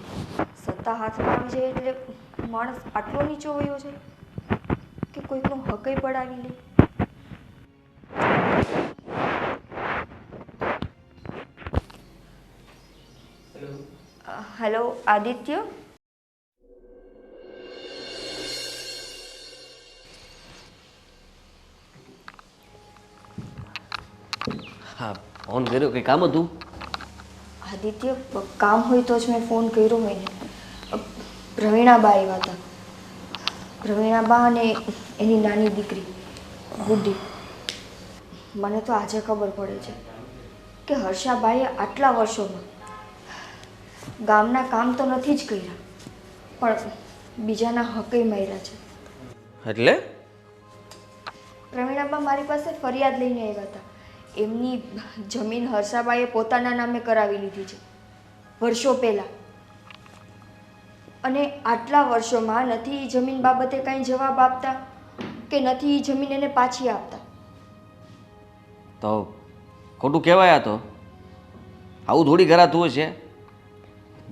સત્તા હાથમાં આવી જાય એટલે માણસ આટલો નીચો વયો છે કે કોઈકનો હકય પડાવી લે. હેલો આદિત્ય. હા, ફોન કર્યો, કંઈ કામ હતું? આદિત્ય, કામ હોય તો જ મેં ફોન કર્યો હોય ને. પ્રવીણાબા આવ્યા હતા. પ્રવીણાબા અને એની નાની દીકરી ગુડ્ડી. મને તો આજે ખબર પડે છે કે હર્ષાબાઈએ આટલા વર્ષોમાં ગામના કામ તો નથી જ કર્યા, પણ બીજાના હકે માર્યા છે. એટલે પ્રવીણાબા મારી પાસે ફરિયાદ લઈને આવ્યા હતા. એમની જમીન હર્ષાબાઈએ પોતાના નામે કરાવી લીધી છે વર્ષો પહેલાં, અને આટલા વર્ષોમાં નથી એ જમીન બાબતે કાંઈ જવાબ આપતા કે નથી એ જમીન એને પાછી આપતા. તો ખોટું કહેવાય. તો આવું થોડી કરાતું હશે.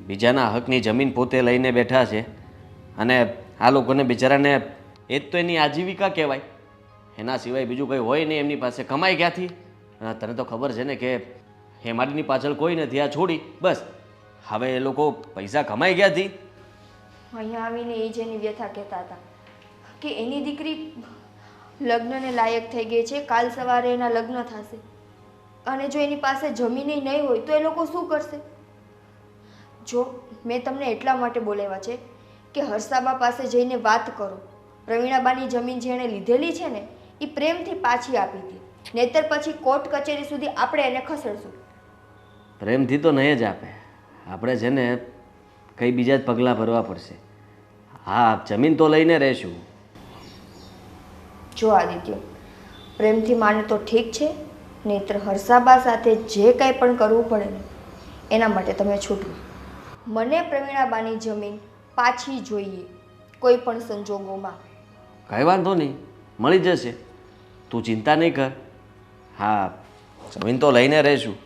બીજાના હકની જમીન પોતે લઈને બેઠા છે અને આ લોકોને બિચારાને એ જ તો એની આજીવિકા કહેવાય. એના સિવાય બીજું કંઈ હોય નહીં એમની પાસે. કમાઈ ક્યાંથી? તને તો ખબર છે ને કે હેમાડીની પાછળ કોઈ નથી, આ છોડી બસ. હવે એ લોકો પૈસા કમાઈ ક્યાંથી? અહીંયા આવીને એ જ એની વ્યથા કહેતા હતા કે એની દીકરી લગ્નને લાયક થઈ ગઈ છે, કાલ સવારે એના લગ્ન થશે, અને જો એની પાસે જમીન નહીં હોય તો એ લોકો શું કરશે? જો મેં તમને એટલા માટે બોલાવ્યા છે કે હર્ષાબા પાસે જઈને વાત કરો. પ્રવીણાબાની જમીન જે એણે લીધેલી છે ને એ પ્રેમથી પાછી આપી હતી, નહીતર પછી કોર્ટ કચેરી સુધી આપણે એને ખસેડશું. પ્રેમથી તો નહીં જ આપે. આપણે છે ને કંઈ બીજા જ પગલાં ભરવા પડશે. હા, જમીન તો લઈને રહેશું. જો આદિત્ય, પ્રેમથી માને તો ઠીક છે, નહીતર હર્ષાબા સાથે જે કાંઈ પણ કરવું પડે ને એના માટે તમે છૂટો. મને પ્રવીણાબાની જમીન પાછી જોઈએ કોઈ પણ સંજોગોમાં. કાંઈ વાંધો નહીં, મળી જશે. તું ચિંતા નહીં કર. હા, જમીન તો લઈને રહીશું.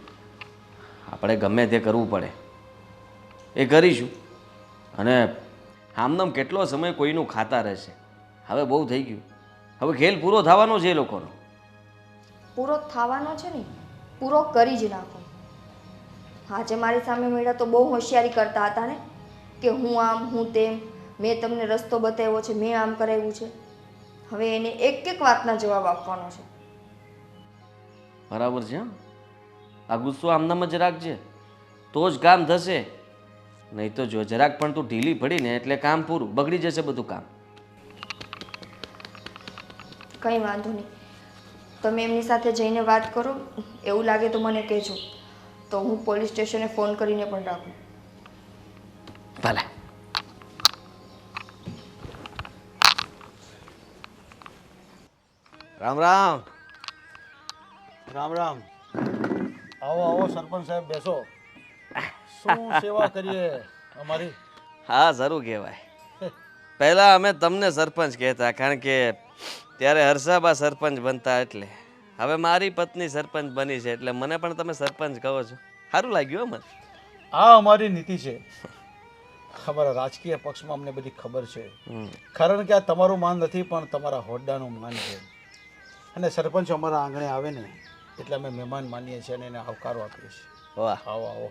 આપણે ગમે તે કરવું પડે એ કરીશું. અને આમનામ કેટલો સમય કોઈનું ખાતા રહેશે? હવે બહુ થઈ ગયું. હવે ખેલ પૂરો થવાનો છે એ લોકોનો. પૂરો થવાનો છે ને, પૂરો કરી જ નાખો. આજે મારી સામે મળ્યા તો બહુ હોશિયારી કરતા હતા ને કે હું આમ હું તેમ, મેં તમને રસ્તો બતાવ્યો છે, મેં આમ કરાવ્યું છે. હવે એને એક એક વાતના જવાબ આપવાનો છે. બરાબર છે. આ ગુસ્સો આમનામ જ રાખજે, તો જ કામ થશે. નહીં તો જો જરાક પણ તું ઢીલી પડીને એટલે કામ પૂરું, બગડી જશે બધું કામ. કંઈ વાંધો નહીં, તમે એમની સાથે જઈને વાત કરો. એવું લાગે તો મને કહેજો, તો હું પોલીસ સ્ટેશને ફોન કરીને પણ રાખું. ભલે. રામ રામ. રામ રામ. આવો આવો સરપંચ સાહેબ, બેસો. શું સેવા કરીએ અમારી? હા, સારું કહેવાય. પહેલાં અમે તમને સરપંચ કહેતા, કારણ કે ત્યારે હર્ષાબા સરપંચ બનતા. એટલે હવે મારી પત્ની સરપંચ બની છે એટલે મને પણ તમે સરપંચ કહો છો. સારું લાગ્યું હો મને. આ અમારી નીતિ છે. અમારા રાજકીય પક્ષમાં અમને બધી ખબર છે. કારણ કે આ તમારું માન નથી પણ તમારા હોદ્દાનું માન છે. અને સરપંચ અમારા આંગણે આવે ને એટલે અમે મહેમાન માનીએ છીએ અને એને આવકારો આપીએ છીએ. વાહ, આવો આવો.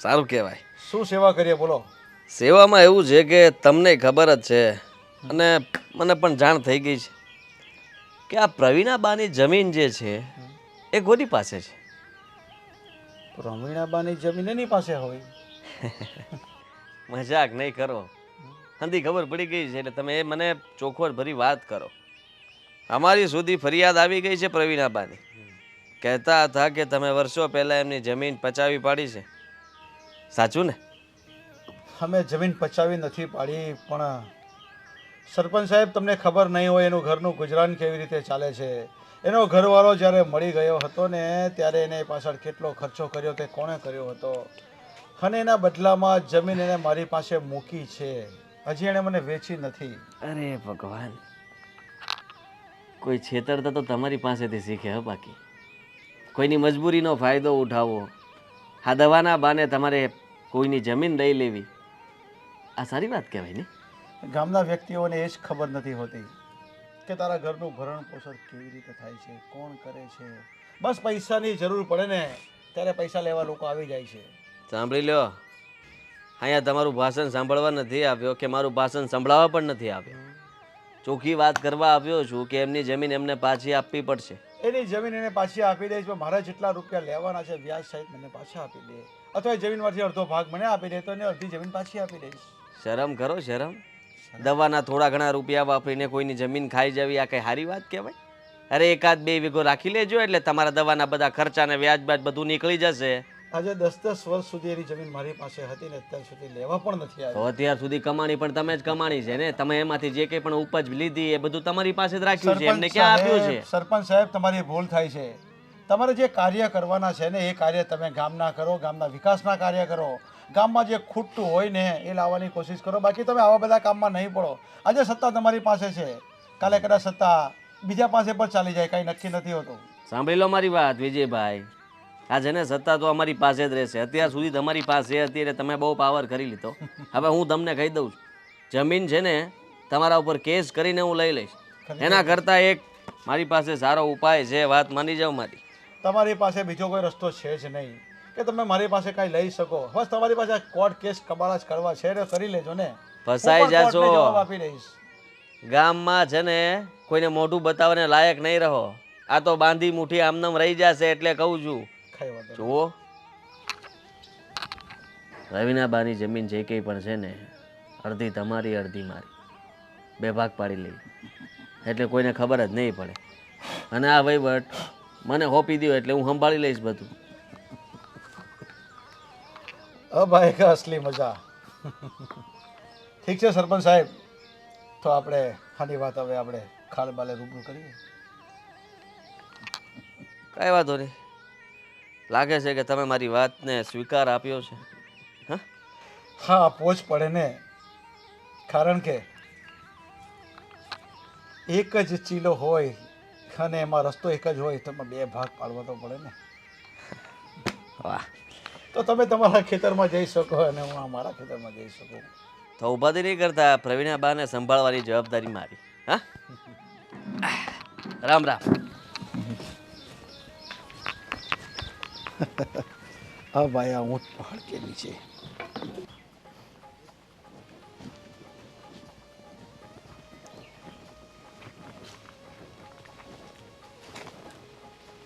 સારું કહેવાય. શું સેવા કરીએ બોલો? સેવામાં એવું છે કે તમને ખબર જ છે અને મને પણ જાણ થઈ ગઈ છે કે આ પ્રવીણાબાની જમીન જે છે એ કોની પાસે છે? પ્રવીણાબાની જમીન એની પાસે હોય. મજાક નહીં કરો. હંધી ખબર પડી ગઈ છે એટલે તમે એ મને ચોખવટ ભરી વાત કરો. અમારી સુધી ફરિયાદ આવી ગઈ છે પ્રવીણાબાની. કહેતા હતા કે તમે વર્ષો પહેલાં એમની જમીન પચાવી પાડી છે. સાચું ને? અમે જમીન પચાવી નથી પાડી, પણ સરપંચ સાહેબ તમને ખબર નહીં હોય એનું ઘરનું ગુજરાન કેવી રીતે ચાલે છે. એનો ઘરવાળો જ્યારે મળી ગયો હતો ને ત્યારે એને પાછળ કેટલો ખર્ચો કર્યો તે કોણે કર્યો હતો, અને એના બદલામાં જમીન એને મારી પાસે મૂકી છે. હજી એણે મને વેચી નથી. અરે ભગવાન, કોઈ છેતરતા તો તમારી પાસેથી શીખે હો. બાકી કોઈની મજબૂરીનો ફાયદો ઉઠાવવો, આ દવાના બાને તમારે કોઈની જમીન લઈ લેવી, આ સારી વાત કહેવાય ને? ગામના વ્યક્તિઓને એ જ ખબર નથી હોતી કે તારા ઘરનું ભરણ પોષણ કેવી રીતે થાય છે, કોણ કરે છે. બસ પૈસાની જરૂર પડે ને ત્યારે પૈસા લેવા લોકો આવી જાય છે. સાંભળી લો, અહીંયા તમારું ભાષણ સાંભળવા નથી આવ્યો કે મારું ભાષણ સંભળાવવા પણ નથી આવ્યો. ચોખ્ખી વાત કરવા આવ્યો છું કે એમની જમીન એમને પાછી આપવી પડશે. એની જમીન એને પાછી આપી દઈશ, પણ મારા જેટલા રૂપિયા લેવાના છે વ્યાજ સહિત મને પાછા આપી દે, અથવા જમીનમાંથી અડધો ભાગ મને આપી દે તો એને અડધી જમીન પાછી આપી દઈશ. શરમ કરો શરમ. દવાના થોડા ઘણા રૂપિયા વાપરીને કોઈની જમીન ખાઈ જવી આ કઈ સારી વાત કહેવાય? અરે એકાદ 2 વીઘો રાખી લેજો એટલે તમારા દવાના બધા ખર્ચા ને વ્યાજ બાદ બધું નીકળી જશે. આજે 10-10 વર્ષ સુધી એની જમીન મારી પાસે હતી ને અત્યાર સુધી લેવા પણ નથી તો આવી. અત્યાર સુધી કમાણી પણ તમે જ કમાણી છે ને. તમે એમાંથી જે કંઈ પણ ઉપજ લીધી એ બધું તમારી પાસે જ રાખ્યું છે, એમને ક્યાં આપ્યું છે? સરપંચ સાહેબ, તમારી ભૂલ થાય છે. તમારે જે કાર્ય કરવાના છે ને એ કાર્ય તમે ગામના કરો, ગામના વિકાસના કાર્ય કરો. ગામમાં જે ખૂટતું હોય ને એ લાવવાની કોશિશ કરો. બાકી તમે આવા બધા કામમાં નહીં પડો. આજે સત્તા તમારી પાસે છે, કાલે કદાચ સત્તા બીજા પાસે પણ ચાલી જાય, કાંઈ નક્કી નથી હોતું. સાંભળી લો મારી વાત વિજયભાઈ. આ છે ને સત્તા તો અમારી પાસે જ રહેશે. અત્યાર સુધી તમારી પાસે હતી એટલે તમે બહુ પાવર કરી લીધો. હવે હું તમને કહી દઉં છું, જમીન છે ને તમારા ઉપર કેસ કરીને હું લઈ લઈશ. એના કરતાં એક મારી પાસે સારો ઉપાય છે, વાત માની જાઓ મારી. તમારી પાસે બીજો કોઈ રસ્તો છે જ નહીં કે તમે મારી પાસે કાંઈ લઈ શકો. બસ તમારી પાસે કોર્ટ કેસ કબાડા જ કરવા છે તો કરી લેજો ને. ફસાઈ હું પણ જાશો. કોર્ટને જવાબ આપી દઈશ. ગામમાં છે ને કોઈને મોઢું બતાવવાને લાયક નહીં રહો. આ તો બાંધી મુઠ્ઠી આમનામ રહી જશે એટલે કહું છું. કઈ વાંધો નહીં. જુઓ, રવિનાબાની જમીન જે કંઈ પણ છે ને અડધી તમારી અડધી મારી, 2 ભાગ પાડી લઈ એટલે કોઈને ખબર જ નહીં પડે. અને આ વહીવટ મને હોપી દો એટલે હું સંભાળી લઈશ બધું. ભાઈ કે અસલી મજા. ઠીક છે સરપંચ સાહેબ, તો આપણે આની વાત હવે આપણે ખાલ બાલે રૂબરૂ કરીએ. કાંઈ વાંધો નહીં. લાગે છે કે તમે મારી વાતને સ્વીકાર આપ્યો છે. હા હા, આપવો જ પડે ને, કારણ કે એક જ ચીલો હોય અને એમાં રસ્તો એક જ હોય તો એમાં 2 ભાગ પાડવો તો પડે ને. વાહ. તો તમે તમારા ખેતરમાં જઈ શકો અને હું અમારા ખેતરમાં જઈ શકું. તો ઉપાધિ નહીં કરતા, પ્રવીણાબાને સંભાળવાની જવાબદારી મારી. હા, રામ રામ. હા ભાઈ, આ ઊંટ પહાડ કે નીચે.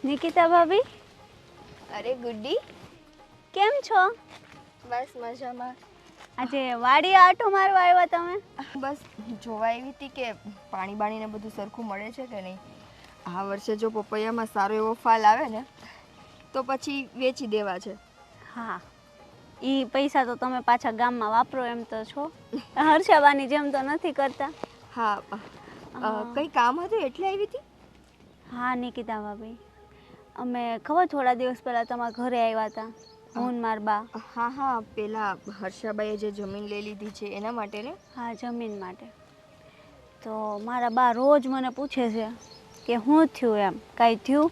નિકિતા ભાભી, અરે ગુડ્ડી, કેમ છો? બસ મજામાં. આજે વાડી આટો મારવા આવ્યા તમે? બસ જોવા એવી હતી કે પાણી બાણીને બધું સરખું મળે છે કે નહીં. આ વર્ષે જો પપૈયામાં સારો એવો ફાલ આવે ને તો પછી વેચી દેવા છે. હા, એ પૈસા તો તમે પાછા ગામમાં વાપરો એમ તો છો. હર્ષાબાની જેમ તો નથી કરતા. હા, કંઈ કામ હતું એટલે આવી હતી. હા નિકિતા ભાભી, અમે ખબર થોડા દિવસ પહેલાં તમારા ઘરે આવ્યા હતા, હું ને મારા બા. હા હા, પેલા હર્ષાબાઈએ જે જમીન લઈ લીધી છે એના માટે ને. હા, જમીન માટે. તો મારા બા રોજ મને પૂછે છે કે શું થયું, એમ કાંઈ થયું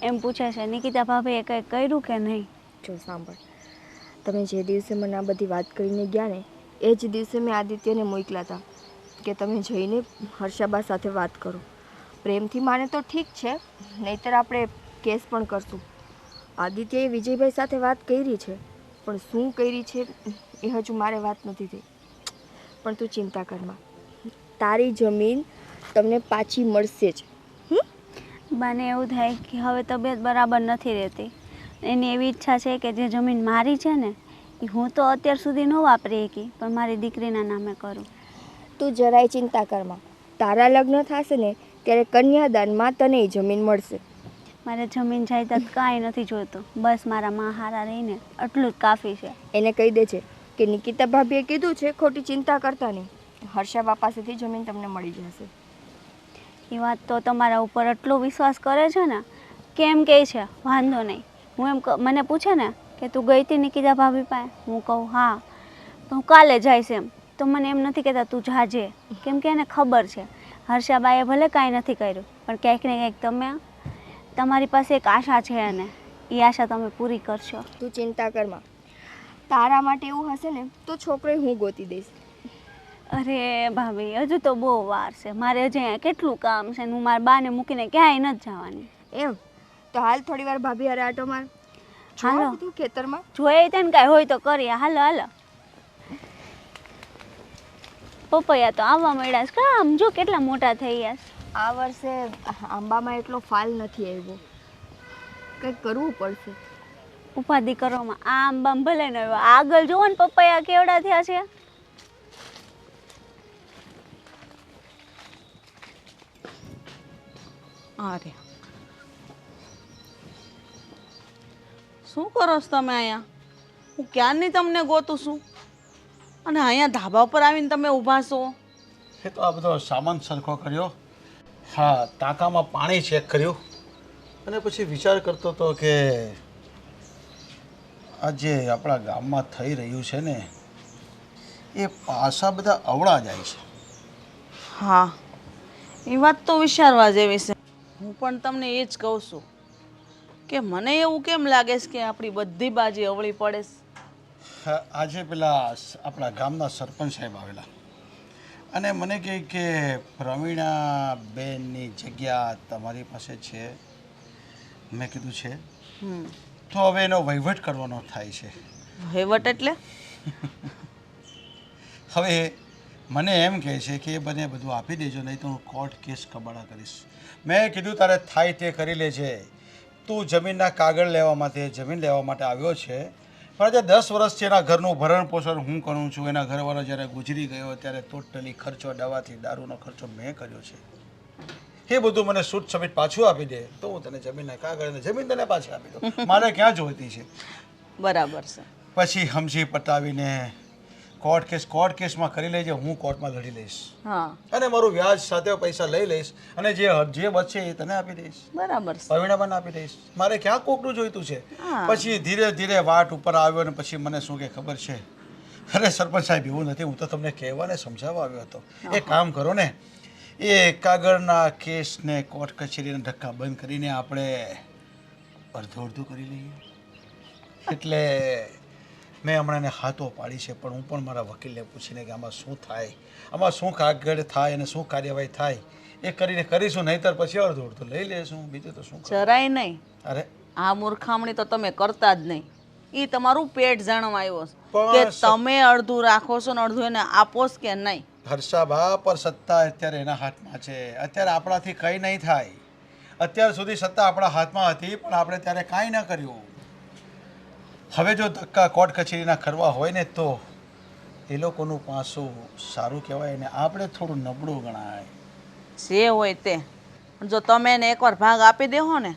એમ પૂછે છે. નિકિતા ભાભીએ કંઈ કર્યું કે નહીં? જો સાંભળ, તમે જે દિવસે મને આ બધી વાત કરીને ગયા ને એ જ દિવસે મેં આદિત્યને મોકલ્યા હતા કે તમે જઈને હર્ષાબા સાથે વાત કરો. પ્રેમથી માને તો ઠીક છે, નહીંતર આપણે કેસ પણ કરશું. આદિત્યએ વિજયભાઈ સાથે વાત કરી છે, પણ શું કરી છે એ હજુ મારે વાત નથી થઈ. પણ તું ચિંતા કરમાં, તારી જમીન તમને પાછી મળશે જ. બાને એવું થાય કે હવે તબિયત બરાબર નથી રહેતી. એની એવી ઈચ્છા છે કે જે જમીન મારી છે ને એ હું તો અત્યાર સુધી ન વાપરી શકી, પણ મારી દીકરીના નામે કરું. તું જરાય ચિંતા કરમાં, તારા લગ્ન થશે ને ત્યારે કન્યાદાનમાં તને જમીન મળશે. મારે જમીન જાયદાદ કાંઈ નથી જોતું, બસ મારા મા હારા રહીને એટલું જ કાફી છે. એને કહી દે છે કે નિકિતા ભાભીએ કીધું છે ખોટી ચિંતા કરતા નહીં, હર્ષાબા પાસેથી જમીન તમને મળી જશે. એ વાત તો તમારા ઉપર એટલો વિશ્વાસ કરે છે ને, કેમ કહે છે વાંધો નહીં. હું એમ મને પૂછે ને કે તું ગઈ હતી નિકિતા ભાભી પાસે, હું કહું હા, તો હું કાલે જઈશ એમ. તો મને એમ નથી કહેતા તું જાજે, કેમ કે એને ખબર છે હર્ષાબાએ ભલે કાંઈ નથી કર્યું પણ ક્યાંક ને ક્યાંક તમે તમારી પાસે એક આશા છે અને એ આશા તમે પૂરી કરશો. તું ચિંતા કરમાં, તારા માટે એવું હશે ને તો છોકરો હું ગોતી દઈશ. અરે ભાભી, હજુ તો બહુ વાર છે, મારે હજી અહીંયા કેટલું કામ છે ને હું મારા બાને મૂકીને ક્યાંય નથી જવાની. એમ તો હાલ થોડી વાર ભાભી હારે આટો માર. હાલો. તું ખેતરમાં જોઈએ તેને કાંઈ હોય તો કરીએ. હાલો હાલો. પપૈયા તો આવવા મળ્યા છે, આમ જો કેટલા મોટા થઈ ગયા છે. આ વર્ષે આંબામાં એટલો ફાલ નથી આવ્યો, કંઈક કરવું પડશે. ઉપાધિ કરવામાં આમ બામ ભલે ન આવ્યો, આગળ જોવો ને પપૈયા કેવડા થયા છે. અરે શું કરો છો તમે અહીંયા? હું ક્યારની તમને ગોતું છું અને અહીંયા ધાબા પર આવીને તમે ઊભા છો. એ તો આ બધો સામાન સરખો કર્યો, હા ટાંકામાં પાણી ચેક કર્યું અને પછી વિચાર કરતો હતો કે આ જે આપણા ગામમાં થઈ રહ્યું છે ને એ પાસા બધા અવળા જાય છે. હા એ વાત તો વિચારવા જેવી છે. હું પણ તમને એ જ કહું છું કે મને એવું કેમ લાગે છે કે આપણી બધી બાજી અવળી પડે છે. હા, આજે પેલા આપણા ગામના સરપંચ સાહેબ આવેલા અને મને કહે કે પ્રવીણાબેનની જગ્યા તમારી પાસે છે. મેં કીધું છે. તો હવે એનો વહીવટ કરવાનો થાય છે. વહીવટ એટલે? હવે મને એમ કહે છે કે એ બને બધું આપી દેજો, નહીં તો હું કોર્ટ કેસ કબાડા કરીશ. મેં કીધું તારે થાય તે કરી લેજે. તું જમીનના કાગળ લેવા માટે જમીન લેવા માટે આવ્યો છે, પણ આજે 10 વર્ષથી એના ઘરનું ભરણ પોષણ હું કરું છું. એના ઘરવાળો જ્યારે ગુજરી ગયો ત્યારે ટોટલી ખર્ચો દવાથી દારૂનો ખર્ચો મેં કર્યો છે. એ બધું મને સૂટ સમીટ પાછું આપી દે તો હું તને જમીનના કાગળ અને જમીન તને પાછી આપી દઉં. મારે ક્યાં જોઈતી છે? બરાબર છે. પછી સમજી પતાવીને કોર્ટ કેસમાં કરી લેજે, હું કોર્ટમાં લડી લઈશ હા અને મારું વ્યાજ સાથે પૈસા લઈ લઈશ અને જે બચશે એ તને આપી દઈશ. બરાબર છે. પરિણામ આપી દઈશ. મારે ક્યાં કોકનું જોઈતું છે? પછી ધીરે ધીરે વાટ ઉપર આવ્યો ને પછી મને શું કે ખબર છે, અરે સરપંચ સાહેબ એવું નથી, હું તો તમને કહેવાને સમજાવવા આવ્યો હતો. એક કામ કરો ને, એ કાગળના કેસને કોર્ટ કચેરીના ધક્કા બંધ કરીને આપણે અડધું કરી લઈએ. એટલે મેં હમણાં એને હાથો પાડી છે, પણ હું પણ મારા વકીલને પૂછીને કે આમાં શું થાય, આમાં શું કાગળ થાય અને શું કાર્યવાહી થાય એ કરીને કરીશું, નહીંતર પછી અડધું લઈ લેશું. બીજું તો શું જરાય નહીં. અરે આ મૂર્ખામણી તો તમે કરતા જ નહીં. એ તમારું પેટ જાણવા આવ્યો છે પણ કે તમે અડધું રાખો છો ને અડધું એને આપો છો કે નહીં. હર્ષાબા પર સત્તા અત્યારે એના હાથમાં છે. અત્યારે આપણાથી કંઈ નહીં થાય. અત્યાર સુધી સત્તા આપણા હાથમાં હતી પણ આપણે ત્યારે કાંઈ ન કર્યું. હવે જો ધક્કા કોર્ટ કચેરીના કરવા હોય ને તો એ લોકોનું પાસું સારું કહેવાય ને આપણે થોડું નબળું ગણાય. જે હોય તે જો તમે એને એકવાર ભાગ આપી દેહો ને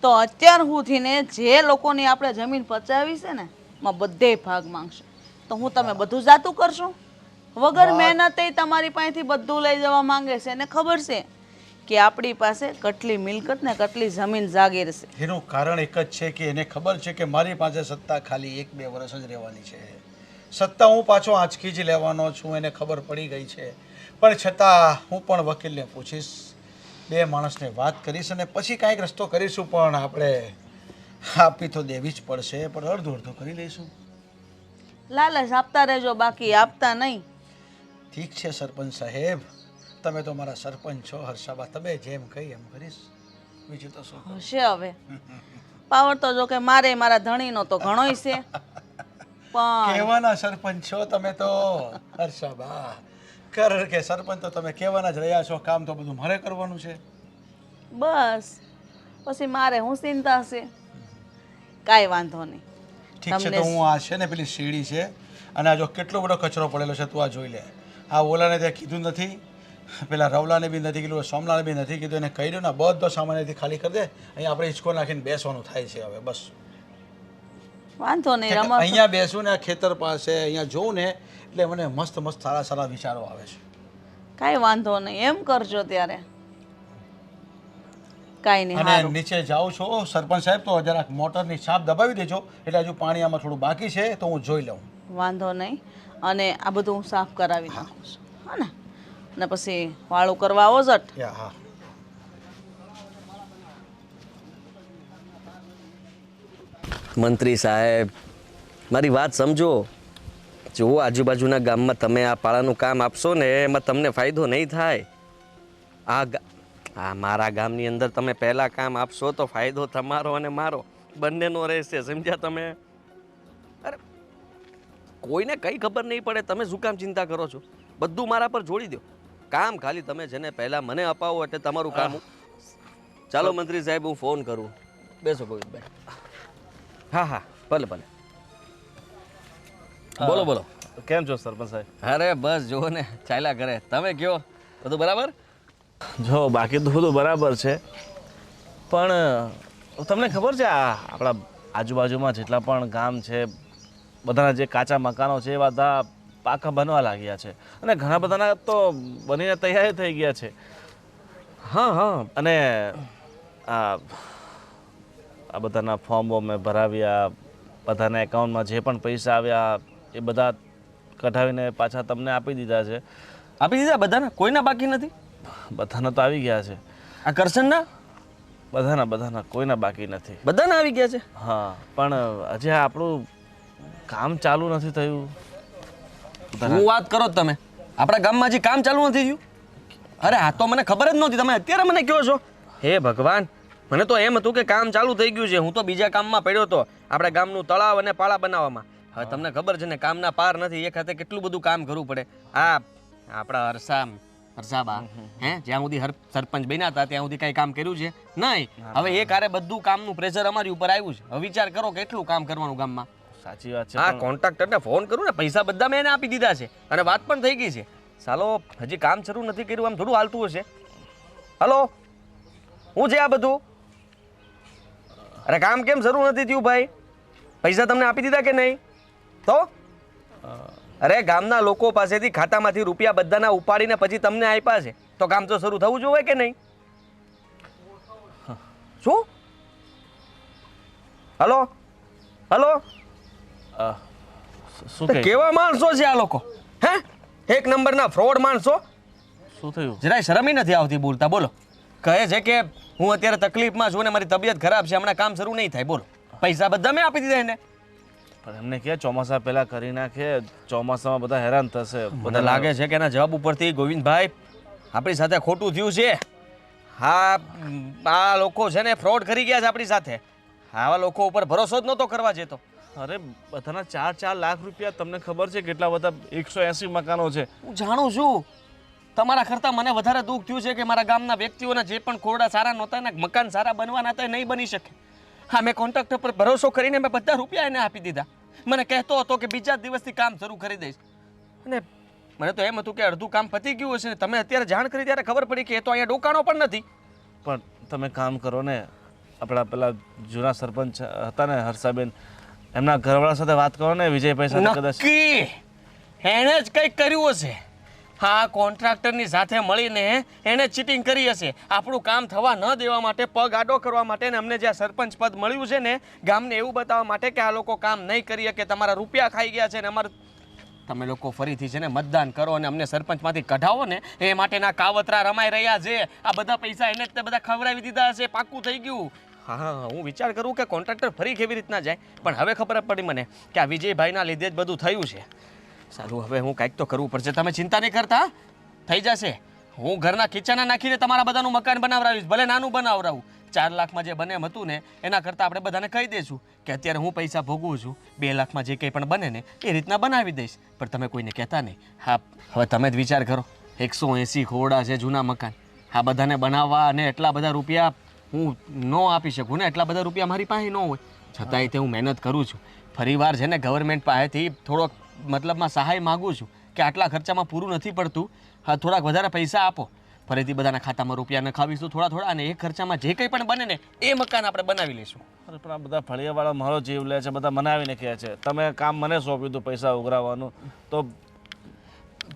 તો અત્યાર સુધીને જે લોકોની આપણે જમીન પચાવી છે ને એમાં બધે ભાગ માંગશે. તો હું તમે બધું જાતું કરશો વગર મહેનતે તમારી પાસેથી બધું લઈ જવા માંગે છે. એને ખબર છે કે આપણી પાસે કેટલી મિલકત ને કેટલી જમીન જાગીર છે. એનું કારણ એક જ છે કે એને ખબર છે કે મારી પાસે સત્તા ખાલી 1-2 વર્ષ જ રહેવાની છે. સત્તા હું પાછો આંચકી જ લેવાનો છું, એને ખબર પડી ગઈ છે. પણ છતાં હું પણ વકીલને પૂછીશ, 2 માણસને વાત કરીશ અને પછી કાંઈક રસ્તો કરીશું. પણ આપણે આપી તો દેવી જ પડશે, પણ અડધું કરી લઈશું. લાલચ આપતા રહેજો, બાકી આપતા નહીં. ઠીક છે સરપંચ સાહેબ, તમે તો મારા સરપંચ છો. હર્ષાબા તમે જેમ કહી એમ કરીશ. બીજું તો શું હશે હવે પાવર તો જો કે મારે મારા ધણીનો તો ઘણોય છે પણ કહેવાના સરપંચ છો તમે તો. હર્ષાબા કારણ કે સરપંચ તો તમે કહેવાના જ રહ્યા છો, કામ તો બધું મારે કરવાનું છે. બસ પછી મારે હું ચિંતા છે. કાંઈ વાંધો નહીં. ઠીક છે, તો હું આ છે ને પેલી સીડી છે અને આ જો કેટલો બધો કચરો પડેલો છે તું આ જોઈ લે. આ ઓલાને ત્યાં કીધું નથી, પેલા રવલાને બી નથી કીધું, સોમલાને બી નથી કીધું, એને કહી દો ને બધો સામાનથી ખાલી કરી દે. અહીંયા આપણે હિંચકો નાખીને બેસવાનું થાય છે હવે. બસ વાંધો નહીં. રમત અહીંયા બેસું ને આ ખેતર પાસે અહીંયા જોઉં ને એટલે મને મસ્ત મસ્ત સારા સારા વિચારો આવે છે. કાંઈ વાંધો નહીં, એમ કરજો ત્યારે. કાંઈ નહીં. અને હારું. નીચે જાઉં છો સરપંચ સાહેબ તો જરાક મોટરની છાપ દબાવી દેજો, એટલે હજુ પાણી આમાં થોડું બાકી છે તો હું જોઈ લઉં. વાંધો નહીં. અને આ બધું હું સાફ કરાવી નાખું છું. હા ને? અને પછી વાળું કરવા આવો જટ. હા મંત્રી સાહેબ, મારી વાત સમજો. જો આજુબાજુના ગામમાં તમે આ પાળાનું કામ આપશો ને એમાં તમને ફાયદો નહીં થાય. આ મારા ગામની અંદર તમે પહેલાં કામ આપશો તો ફાયદો તમારો અને મારો બંનેનો રહેશે. સમજ્યા તમે? અરે કોઈને કંઈ ખબર નહીં પડે, તમે શું કામ ચિંતા કરો છો? બધું મારા પર છોડી દો. કામ ખાલી તમે જેને પહેલાં મને અપાવો એટલે તમારું કામ. ચાલો મંત્રી સાહેબ, હું ફોન કરું. બેસો ગોવિંદભાઈ. હા ભલે બોલો બોલો. કેમ છો સરપંચ સાહેબ? અરે બસ જુઓ ને ચાલ્યા કરે. તમે કયો બધું બરાબર? જો બાકી તો બધું બરાબર છે, પણ તમને ખબર છે આ આપણા આજુબાજુમાં જેટલા પણ ગામ છે બધાના જે કાચા મકાનો છે એ બધા પાકા બનવા લાગ્યા છે અને ઘણા બધાના તો બનીને તૈયાર થઈ ગયા છે. હા હા અને આ આ બધાના ફોર્મો મેં ભરાવ્યા, બધાના એકાઉન્ટમાં જે પણ પૈસા આવ્યા એ બધા કઢાવીને પાછા તમને આપી દીધા છે. આપી દીધા બધાને? કોઈના બાકી નથી? બધાના તો આવી ગયા છે. આ કરશનના? બધાના કોઈના બાકી નથી. બધાના આવી ગયા છે? હા, પણ હજી આપણું કામ ચાલુ નથી થયું. હું વાત કરો તમે, આપણા ગામમાં હજી કામ ચાલુ નથી થયું? અરે આ તો મને ખબર જ નહોતી, તમે અત્યારે મને કહો છો? હે ભગવાન, મને તો એમ હતું કે કામ ચાલુ થઈ ગયું છે. હું તો બીજા કામમાં પડ્યો હતો, આપણા ગામનું તળાવ અને પાળા બનાવવામાં. હવે તમને ખબર છે ને, કામના પાર નથી. એક હાથે કેટલું બધું કામ કરવું પડે. આ આપણા હર્ષાબા હે જ્યાં સુધી સરપંચ બન્યા હતા ત્યાં સુધી કઈ કામ કર્યું છે નહીં. હવે એ કારે બધું કામનું પ્રેશર અમારી ઉપર આવ્યું છે. હવે વિચાર કરો કેટલું કામ કરવાનું ગામમાં. સાચી વાત છે. હા, કોન્ટ્રાક્ટરને ફોન કરું ને, પૈસા બધા મેં એને આપી દીધા છે અને વાત પણ થઈ ગઈ છે. ચાલો, હજી કામ શરૂ નથી કર્યું, આમ થોડું હાલતું હશે. હલો, હું છે આ બધું? અરે કામ કેમ શરૂ નથી થયું ભાઈ? પૈસા તમને આપી દીધા કે નહીં? તો અરે ગામના લોકો પાસેથી ખાતામાંથી રૂપિયા બધાના ઉપાડીને પછી તમને આપ્યા છે, તો કામ તો શરૂ થવું જોઈએ કે નહીં? શું? હલો હલો, શું કહે? કેવા માણસો છે આ લોકો? હે, એક નંબરના ફ્રોડ માણસો. શું થયું? જરાય શરમ નથી આવતી બોલતા. બોલો, કહે છે કે હું અત્યારે તકલીફમાં છું ને મારી તબિયત ખરાબ છે, હમણાં કામ શરૂ નહીં થાય. બોલો, પૈસા બધા મેં આપી દીધા એને. પણ એમને કે ચોમાસા પહેલા કરી નાખે, ચોમાસામાં બધા હેરાન થશે. મને લાગે છે કે એના જવાબ ઉપરથી ગોવિંદભાઈ આપણી સાથે ખોટું થયું છે. હા, આ લોકો છે ને ફ્રોડ કરી ગયા છે આપણી સાથે. આવા લોકો ઉપર ભરોસો જ નહોતો કરવા જેતો. અરે બધાના 4-4 લાખ રૂપિયા. તમને ખબર છે કેટલા બધા 180 મકાનો છે. હું જાણું છું, તમારા કરતાં મને વધારે દુઃખ થયું છે કે મારા ગામના વ્યક્તિઓના જે પણ ખોરડા સારા નહોતા ને મકાન સારા બનવાના હતા એ નહીં બની શકે. હા, મેં કોન્ટ્રાક્ટર પર ભરોસો કરીને મેં બધા રૂપિયા એને આપી દીધા. મને કહેતો હતો કે બીજા દિવસથી કામ શરૂ કરી દઈશ, અને મને તો એમ હતું કે અડધું કામ પતી ગયું હશે ને તમે અત્યારે જાણ કરી ત્યારે ખબર પડી કે એ તો અહીંયા ડોકાણો પણ નથી. પણ તમે કામ કરો ને, આપણા પેલા જૂના સરપંચ હતા ને હર્ષાબેન, એમના ઘરવાળા સાથે વાત કરો ને, વિજયભાઈ સાથે. કદાચ નક્કી એણે જ કંઈક કર્યું હશે. હા, કોન્ટ્રાક્ટરની સાથે મળીને એણે ચીટિંગ કરી હશે. આપણું કામ થવા ન દેવા માટે, પગ આડો કરવા માટે ને અમને જે સરપંચ પદ મળ્યું છે ને, ગામને એવું બતાવવા માટે કે આ લોકો કામ નહીં કરી શકે, તમારા રૂપિયા ખાઈ ગયા છે ને અમારું. તમે લોકો ફરીથી છે ને મતદાન કરો અને અમને સરપંચમાંથી કઢાવો ને, એ માટેના કાવતરા રમાઈ રહ્યા છે. આ બધા પૈસા એને જ તે બધા ખવડાવી દીધા હશે, પાક્કું થઈ ગયું. હા, હું વિચાર કરું કે કોન્ટ્રાક્ટર ફરી કેવી રીતના જાય, પણ હવે ખબર પડી મને કે આ વિજયભાઈના લીધે જ બધું થયું છે. સારું, હવે હું કાંઈક તો કરવું પડશે. તમે ચિંતા નહીં કરતા, થઈ જશે. હું ઘરના કિચન નાખીને તમારા બધાનું મકાન બનાવડાવીશ, ભલે નાનું બનાવડાવું. 4 લાખમાં જે બને એમ હતું ને એના કરતાં આપણે બધાને કહી દઈશું કે અત્યારે હું પૈસા ભોગવું છું, 2 લાખમાં જે કંઈ પણ બને ને એ રીતના બનાવી દઈશ. પણ તમે કોઈને કહેતા નહીં. હા, હવે તમે જ વિચાર કરો, 180 ખોરડા છે જૂના મકાન, આ બધાને બનાવવા અને એટલા બધા રૂપિયા હું ન આપી શકું ને, એટલા બધા રૂપિયા મારી પાસે ન હોય. છતાંય તે હું મહેનત કરું છું. ફરીવાર છે ને ગવર્મેન્ટ પાસેથી થોડોક મતલબમાં સહાય માગું છું કે આટલા ખર્ચામાં પૂરું નથી પડતું, હા થોડાક વધારે પૈસા આપો. ફરીથી બધાના ખાતામાં રૂપિયા નખાવીશું થોડા થોડા, અને એ ખર્ચામાં જે કંઈ પણ બને ને એ મકાન આપણે બનાવી લઈશું. અરે પણ આ બધા ફળિયાવાળા મારો જીવ લે છે, બધા બનાવીને કહે છે. તમે કામ મને સોંપ્યું હતું પૈસા ઉઘરાવવાનું, તો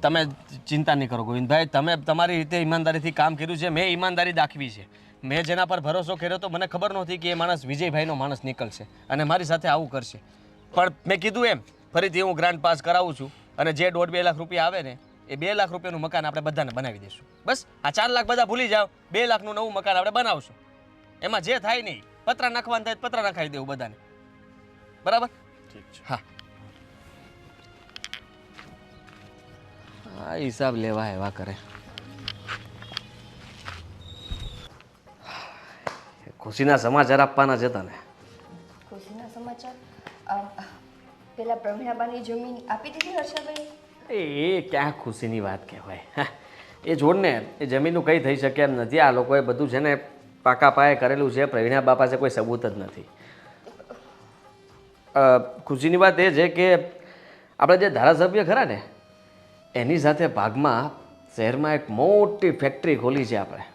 તમે ચિંતા નહીં કરો ગોવિંદભાઈ, તમે તમારી રીતે ઈમાનદારીથી કામ કર્યું છે, મેં ઈમાનદારી દાખવી છે. મેં જેના પર ભરોસો કર્યો તો મને ખબર નહોતી કે એ માણસ વિજયભાઈનો માણસ નીકળશે અને મારી સાથે આવું કરશે. પણ મેં કીધું એમ, ફરીથી હું ગ્રાન્ટ પાસ કરાવું છું અને જે 1.5-2 લાખ રૂપિયા આવે ને એ 2 લાખ રૂપિયાનું મકાન આપણે બધાને બનાવી દઈશું. બસ આ 4 લાખ બધા ભૂલી જાઓ, 2 લાખનું નવું મકાન આપણે બનાવશું. એમાં જે થાય નહીં, પતરા નાખવાનું થાય પતરા નખાઈ દેવું બધાને, બરાબર? ઠીક છે. હા, આ હિસાબ લેવા એવા કરે. ખુશીના સમાચાર આપવાના છે તને. ખુશીના સમાચાર? પેલા પ્રવીણાબાની જમીન આપી દીધી હર્ષાભાઈ? એ ક્યાં ખુશીની વાત કહેવાય. એ છોડને, એ જમીનનું કંઈ થઈ શકે એમ નથી. આ લોકોએ બધું છે ને પાકા પાયે કરેલું છે. પ્રવીણા પાસે કોઈ સબૂત જ નથી. ખુશીની વાત એ છે કે આપણે જે ધારાસભ્ય ખરા ને એની સાથે ભાગમાં શહેરમાં એક મોટી ફેક્ટરી ખોલી છે આપણે.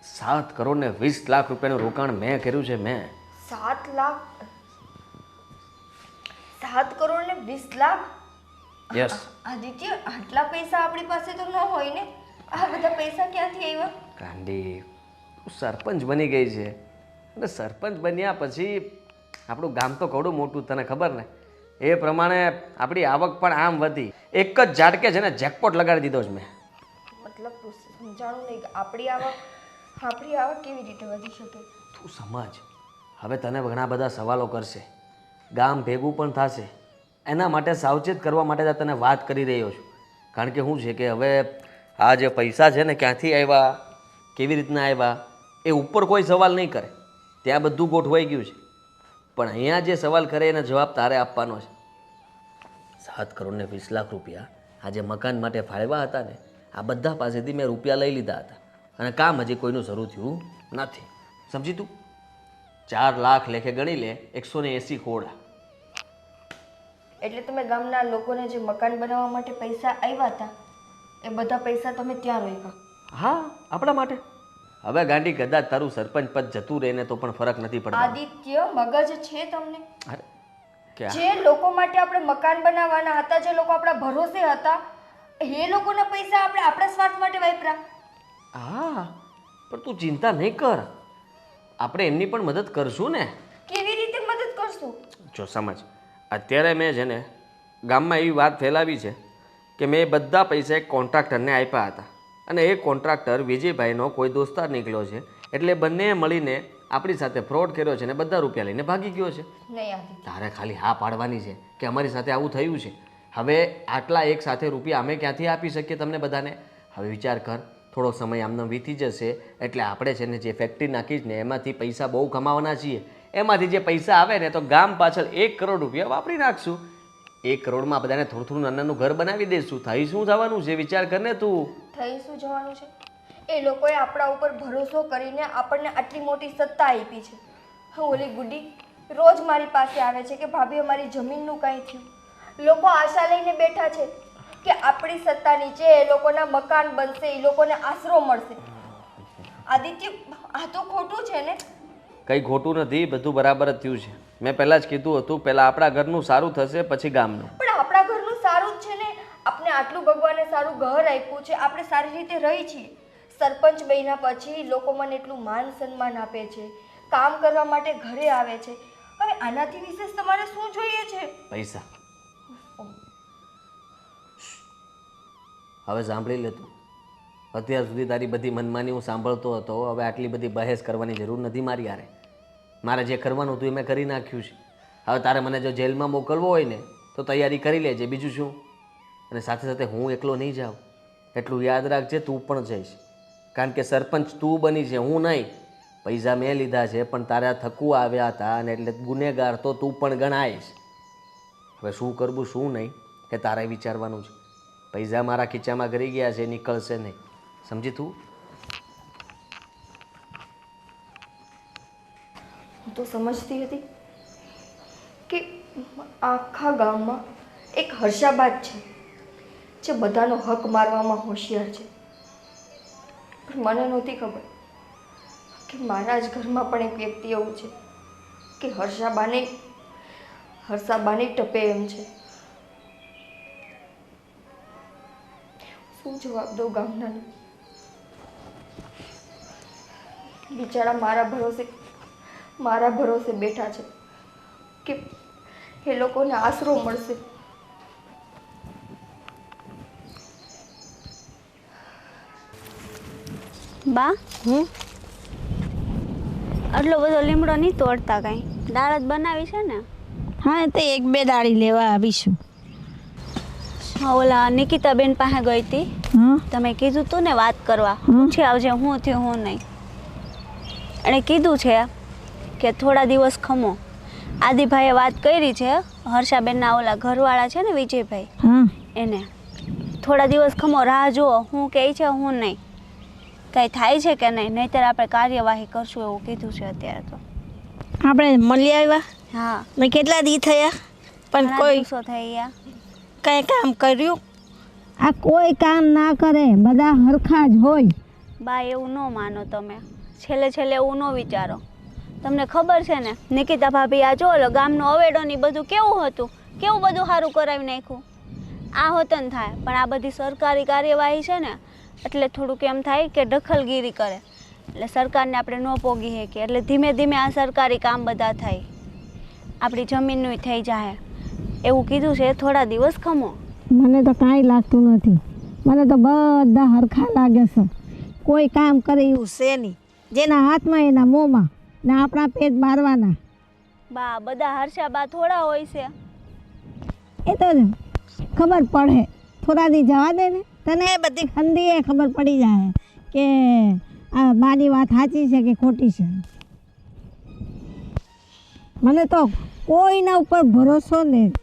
7 કરોડ ને 20 લાખ રૂપિયાનું રોકાણ મેં કર્યું છે મેં. 7 લાખ 7 કરોડ ને 20 લાખ? યસ. આદિત્ય, આટલા પૈસા આપણી પાસે તો ન હોય ને. આ બધા પૈસા ક્યાંથી આવ્યા? ગાંડી, તું સરપંચ બની ગઈ છે અને સરપંચ બન્યા પછી આપણું ગામ તો કવડું મોટું, તને ખબર ને? એ પ્રમાણે આપણી આવક પણ આમ વધી. એક જ ઝાટકે છે ને જેકપોટ લગાડી દીધો છે મેં. મતલબ તું સમજાણું નહીં કે આપણી આવક કેવી રીતે વધી શકે? તું સમજ. હવે તને ઘણા બધા સવાલો કરશે, ગામ ભેગું પણ થશે. એના માટે સાવચેત કરવા માટે જ તને વાત કરી રહ્યો છું. કારણ કે શું છે કે હવે આ જે પૈસા છે ને ક્યાંથી આવ્યા, કેવી રીતના આવ્યા, એ ઉપર કોઈ સવાલ નહીં કરે. ત્યાં બધું ગોઠવાઈ ગયું છે. પણ અહીંયા જે સવાલ કરે એનો જવાબ તારે આપવાનો છે. 7 કરોડ ને 20 લાખ રૂપિયા આ જે મકાન માટે ફાળવ્યા હતા ને, આ બધા પાસેથી મેં રૂપિયા લઈ લીધા હતા અને કામ હજી કોઈનું શરૂ થયું નથી. સમજી તું? 4 લાખ લેખે ગણી લે, 180 ખોડા. એટલે તમે ગામના લોકોને જે મકાન બનાવવા માટે પૈસા આવ્યા હતા એ બધા પૈસા તમે ત્યાં રોક્યા? હા, આપણા માટે. હવે ગાંડી, કદાચ તારું સરપંચ પદ જતું રહે ને તો પણ ફરક નથી પડતો. આદિત્ય, મગજ છે તમને? અરે કે જે લોકો માટે આપણે મકાન બનાવવાના હતા, જે લોકો આપણા ભરોસે હતા, એ લોકોના પૈસા આપણે આપણા સ્વાર્થ માટે વાપર્યા. હા, પણ તું ચિંતા નહીં કર, આપણે એમની પણ મદદ કરશું ને. કેવી રીતે મદદ કરશું? જો સમજ, અત્યારે મેં છે ને ગામમાં એવી વાત ફેલાવી છે કે મેં બધા પૈસા એક કોન્ટ્રાક્ટરને આપ્યા હતા અને એ કોન્ટ્રાક્ટર વિજયભાઈનો કોઈ દોસ્તાર નીકળ્યો છે, એટલે બંને મળીને આપણી સાથે ફ્રોડ કર્યો છે ને બધા રૂપિયા લઈને ભાગી ગયો છે. નહીં આદિત્ય, તારે ખાલી હા પાડવાની છે કે અમારી સાથે આવું થયું છે. હવે આટલા એક સાથે રૂપિયા અમે ક્યાંથી આપી શકીએ તમને બધાને? હવે વિચાર કર, થોડો સમય આમને વીતી જશે એટલે આપણે છે ને જે ફેક્ટરી નાખીશ ને એમાંથી પૈસા બહુ કમાવાના છીએ. એમાંથી જે પૈસા આવે ને તો ગામ પાછળ 1 કરોડ રૂપિયા વાપરી નાખશું. 1 કરોડમાં બધાને થોડું થોડું નાનું ઘર બનાવી દઈશું. થઈ શું જવાનું છે વિચાર કરને તું. થઈ શું જવાનું છે? એ લોકોએ આપણા ઉપર ભરોસો કરીને આપણને આટલી મોટી સત્તા આપી છે. ઓલી ગુડી રોજ મારી પાસે આવે છે કે ભાભી અમારી જમીનનું કાંઈ થયું. લોકો આશા લઈને બેઠા છે કે આપણી સત્તા નીચે એ લોકોના મકાન બનશે, એ લોકોને આશરો મળશે. આદિત્ય, આ તો ખોટું છે ને? કંઈ ખોટું નથી, બધું બરાબર જ થયું છે. મેં પહેલાં જ કીધું હતું, પહેલાં આપણા ઘરનું સારું થશે પછી ગામનું. પણ આપણા ઘરનું સારું જ છે ને. આપણે આટલું ભગવાને સારું ઘર આપ્યું છે, આપણે સારી રીતે રહી છીએ. સરપંચ બન્યા પછી લોકો મને એટલું માન સન્માન આપે છે, કામ કરવા માટે ઘરે આવે છે. હવે આનાથી વિશેષ તમારે શું જોઈએ છે? પૈસા. હવે સાંભળી લે તું. અત્યાર સુધી તારી બધી મનમાની હું સાંભળતો હતો. હવે આટલી બધી બહેસ કરવાની જરૂર નથી મારી યારે. મારે જે કરવાનું હતું એ મેં કરી નાખ્યું છે. હવે તારે મને જો જેલમાં મોકલવો હોય ને તો તૈયારી કરી લેજે, બીજું શું. અને સાથે સાથે હું એકલો નહીં જાઉં, એટલું યાદ રાખજે, તું પણ જઈશ. કારણ કે સરપંચ તું બની છે, હું નહીં. પૈસા મેં લીધા છે પણ તારા થકવું આવ્યા હતા અને એટલે ગુનેગાર તો તું પણ ગણાઈશ. હવે શું કરવું શું નહીં એ તારે વિચારવાનું છે. પૈસા મારા ખીચામાં ગરી ગયા છે, નીકળશે નહીં. સમજી તું? હું તો સમજતી હતી કે આખા ગામમાં એક હર્ષાબા જ છે જે બધાનો હક મારવામાં હોશિયાર છે. પણ મને નહોતી ખબર કે મારા જ ઘરમાં પણ એક વ્યક્તિ એવું છે કે હર્ષાબાને ટપે એમ છે. શું જવાબ દઉં ગામનાને? બિચારા મારા ભરોસે બેઠા છે કે એ લોકોને આશરો મળશે. બા, આટલો બધો લીમડો નહીં તોડતા, કાંઈ દાળ જ બનાવી છે ને? હા, તો 1-2 દાળી લેવા આવીશું. ઓલા નિકિતાબેન પાસે ગઈ હતી, તમે કીધું તું ને વાત કરવા, પૂછી આવજે હું થયું હું નહીં. એણે કીધું છે કે થોડા દિવસ ખમો. આદિભાઈએ વાત કરી છે, હર્ષાબેનના ઓલા ઘરવાળા છે ને વિજયભાઈ, એને થોડા દિવસ ખમો, રાહ જુઓ હું કહે છે હું નહીં. કાંઈ થાય છે કે નહીં, નહીંતર આપણે કાર્યવાહી કરશું એવું કીધું છે અત્યારે તો. આપણે મળી આવ્યા? હા. મેં કેટલા દી થયા પણ કોઈ દિવસો થઈ ગયા. કંઈ કામ કર્યું? આ કોઈ કામ ના કરે, બધા હરખા જ હોય. બા એવું ન માનો તમે, છેલ્લે છેલ્લે એવું ન વિચારો. તમને ખબર છે ને નિકિતા ભાભી આ જો ગામનો અવેડો ને બધું કેવું હતું, કેવું બધું સારું કરાવી નાખ્યું. આ હોતન થાય પણ આ બધી સરકારી કાર્યવાહી છે ને એટલે થોડુંક એમ થાય કે દખલગીરી કરે એટલે સરકારને આપણે ન પોગી શકીએ. એટલે ધીમે ધીમે આ સરકારી કામ બધા થાય, આપણી જમીનનું થઈ જાય એવું કીધું છે. થોડા દિવસ ખમો. મને તો કાંઈ લાગતું નથી. મને તો બધા હરખા લાગે છે. કોઈ કામ કરે એવું છે નહીં. જેના હાથમાં એના મોંમાં ને આપણા પેટ મારવાના. બા બધા હર્ષા બા થોડા હોય છે. એ તો ખબર પડે. થોડા દી જવા દે ને તને બધી ખંડીએ ખબર પડી જાય કે આ બાની વાત સાચી છે કે ખોટી છે. મને તો કોઈના ઉપર ભરોસો નહીં.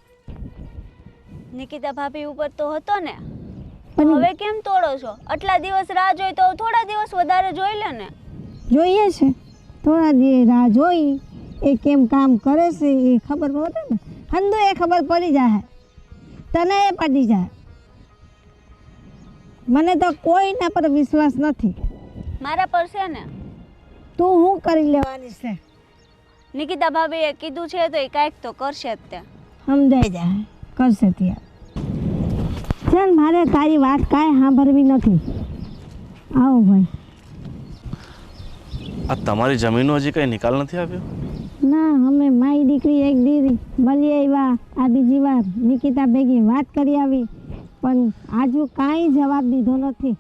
નિકિતા ભાભી ઉપર તો હતો ને, પણ હવે કેમ તોડો છો? આટલા દિવસ રાહ જોઈ તો થોડા દિવસ વધારે જોઈ લે ને. જોઈએ છે થોડા દી રાહ જોઈ એ કેમ કામ કરે છે એ ખબર પડે ને. હંદો એ ખબર પડી જાય, તને એ પડી જાય. મને તો કોઈના પર વિશ્વાસ નથી. મારા પર છે ને. તું શું કરી લેવાની છે? નિકિતા ભાભીએ કીધું છે તો એ કાંઈક તો કરશે જ તે. સમજાઈ જાય કરશે ત્યાં. ચાલ મારે તારી વાત કાંઈ સાંભળવી નથી. આવો ભાઈ. આ તમારી જમીનનો હજી કંઈ નિકાલ નથી આવ્યો? ના અમે મારી દીકરી એક દીરી મળી આવ્યા આ બીજી વાર નિકિતા ભેગી વાત કરી આવી પણ આજુ કાંઈ જવાબ દીધો નથી.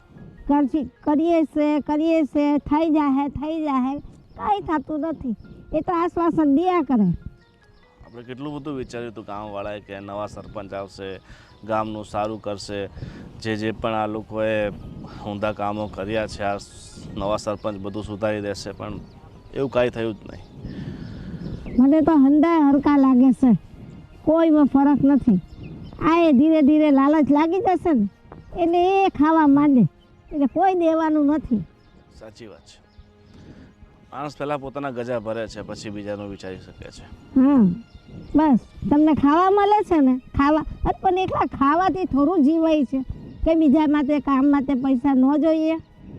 કરીએ છે થઈ જાય કાંઈ થતું નથી. એ તો આશ્વાસન દિયા કરે. આપણે કેટલું બધું વિચાર્યું હતું ગામવાળાએ કે નવા સરપંચ આવશે, ગામનું સારું કરશે, જે પણ આ લોકોએ ઊંધા કામો કર્યા છે આ નવા સરપંચ બધું સુધારી દેશે, પણ એવું કાંઈ થયું જ નહીં. મને તો હંધાય હરકા લાગે છે, કોઈમાં ફરક નથી. આ એ ધીરે ધીરે લાલચ લાગી જશે ને એટલે એ ખાવા માંડે એટલે કોઈ દેવાનું નથી. સાચી વાત છે. માણસ પહેલાં પોતાના ગજા ભરે છે પછી બીજાનું વિચારી શકે છે. હા બસ તમને ખાવા મળે છે ને ખાવા, પણ એકલા ખાવાથી થોડું જીવાય છે કે બીજા માટે કામ માટે પૈસા ન જોઈએ?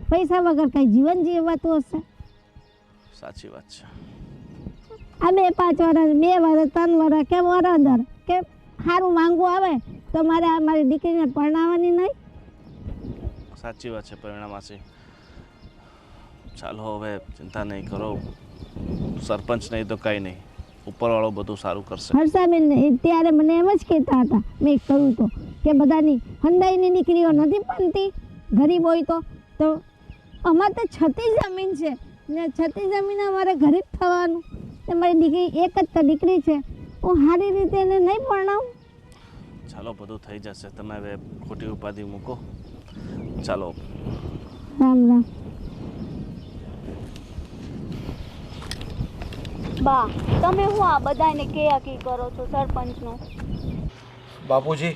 પૈસા વગર કંઈ જીવન જીવાતું હશે? સાચી વાત છે. આ 2-5 વર્ષ 2 વર્ષ 3 વર્ષ કે વરદર કે સારું માંગવું આવે તો મારે આ મારી દીકરીને પરણાવવાની નહીં? સાચી વાત છે પરિણામાસી. ચાલો હવે ચિંતા નહીં કરો, સરપંચ નહીં તો કંઈ નહીં, ઉપરવાળો બધું સારું કરશે. હર્ષાબેન ત્યારે મને એમ જ કહેતા હતા, મેં કહ્યું તો કે બધાની હંદાઈની દીકરીઓ નથી બનતી, ગરીબ હોય તો અમારે તો 36 જમીન છે ને 36 જમીન અમારે ગરીબ થવાનું. મારી દીકરી એક જ તો દીકરી છે, હું સારી રીતે એને નહીં પરણાવું? ચાલો બધું થઈ જશે, તમે હવે ખોટી ઉપાધિ મૂકો. ચાલો રામ રામ. બા તમે હું આ બધાને કેયાકી કરો છો સરપંચનું? બાપુજી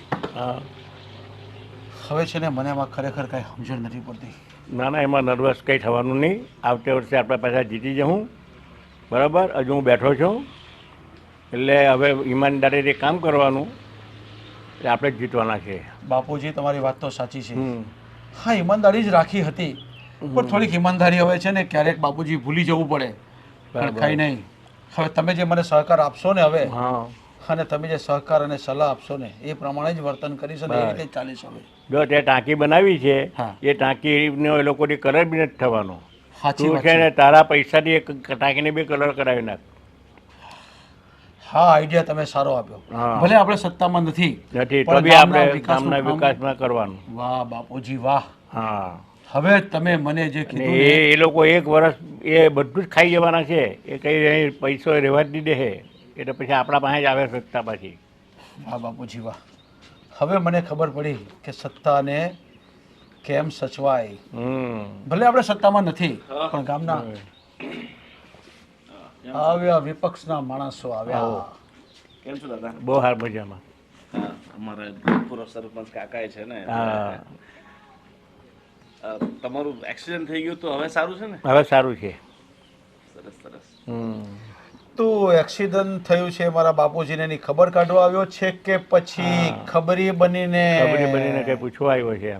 હવે છે ને મને એમાં ખરેખર કાંઈ સમજણ નથી પડતી. ના ના એમાં નર્વસ કંઈ થવાનું નહીં. આવતા વર્ષે આપણે પાછા જીતી જવું. બરાબર? હજુ હું બેઠો છું એટલે હવે ઈમાનદારીથી કામ કરવાનું એટલે આપણે જ જીતવાના છે. બાપુજી તમારી વાત તો સાચી છે. હા ઈમાનદારી જ રાખી હતી પણ થોડીક ઈમાનદારી હવે છે ને ક્યારેક બાપુજી ભૂલી જવું પડે. પણ કંઈ નહીં, હવે તમે જે મને સહકાર આપશો ને હવે અને તમે જે સહકાર અને સલાહ આપશો ને એ પ્રમાણે જ વર્તન કરીશ અને એ રીતે જ ચાલીશ. હવે જો તે ટાંકી બનાવી છે એ ટાંકીનો એ લોકોથી કલર બી નથી થવાનો. તું છે ને તારા પૈસાથી એક ટાંકીને બી કલર કરાવી નાખ. હા આઈડિયા તમે સારો આપ્યો. ભલે આપણે સત્તામાં નથી તો બી આપણે ગામના વિકાસમાં કરવાનું. વાહ બાપુજી વાહ. હા હવે તમે મને જે કીધું એ લોકો 1 વર્ષ એ બધું જ ખાઈ જવાના છે. એ કંઈ પૈસો રહેવા જ દીધે છે એટલે પછી આપણા પાસે જ આવે સત્તા પાછી. વાહ બાપુજી વાહ. હવે મને ખબર પડી કે સત્તાને કેમ સચવાય. ભલે આપણે સત્તામાં નથી પણ ગામના આવ્યા વિપક્ષના માણસો આવ્યા. કેમ છો દાદા? બહુ સાર મજામાં. અમારે પૂરો સરપંચ કાકા છે ને, તમારું એક્સિડન્ટ થઈ ગયું તો હવે સારું છે ને? હવે સારું છે. સરસ સરસ. તો એક્સિડન્ટ થયું છે મારા બાપુજીને એની ખબર કાઢવા આવ્યો છે કે પછી ખબરી બનીને કંઈ પૂછવા આવ્યો છે?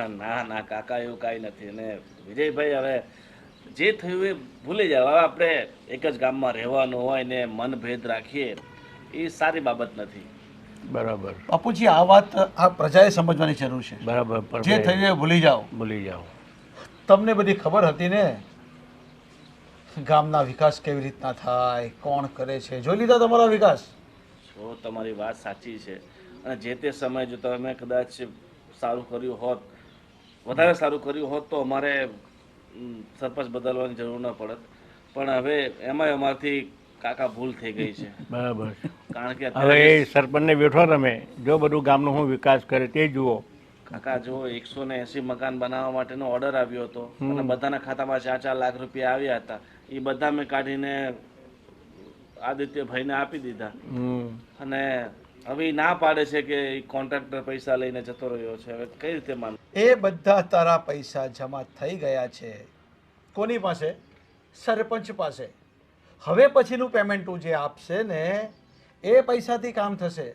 ના ના કાકા એવું કાંઈ નથી અને વિજયભાઈ હવે જે થયું એ ભૂલી જાવ. હવે આપણે એક જ ગામમાં રહેવાનું હોય ને મનભેદ રાખીએ એ સારી બાબત નથી. બરાબર બાપુજી આ વાત આ પ્રજાએ સમજવાની જરૂર છે. બરાબર જે થયું એ ભૂલી જાઓ. ભૂલી જાઓ. તમને બધી ખબર હતી ને ગામના વિકાસ કેવી રીતના થાય, કોણ કરે છે, જોઈ લીધા તમારા વિકાસ. તો તમારી વાત સાચી છે અને જે તે સમયે જો તમે કદાચ સારું કર્યું હોત, વધારે સારું કર્યું હોત તો અમારે સરપંચ બદલવાની જરૂર ન પડત. પણ હવે એમાંય અમારથી કાકા ભૂલ થઈ ગઈ છે. બરાબર. કારણ કે હવે એ સરપંચને બેઠો તમે જો બધું ગામનો હું વિકાસ કરે તે જુઓ. કાકા જો 180 મકાન બનાવવા માટેનો ઓર્ડર આવ્યો હતો અને બધાના ખાતામાં 4-4 લાખ રૂપિયા આવ્યા હતા. એ બધા મેં કાઢીને આદિત્યભાઈને આપી દીધા અને હવે ના પાડે છે કે કોન્ટ્રાક્ટર પૈસા લઈને જતો રહ્યો છે. હવે કઈ રીતે માન? એ બધા તારા પૈસા જમા થઈ ગયા છે. કોની પાસે? સરપંચ પાસે. હવે પછીનું પેમેન્ટ તું જે આપશે ને એ પૈસાથી કામ થશે.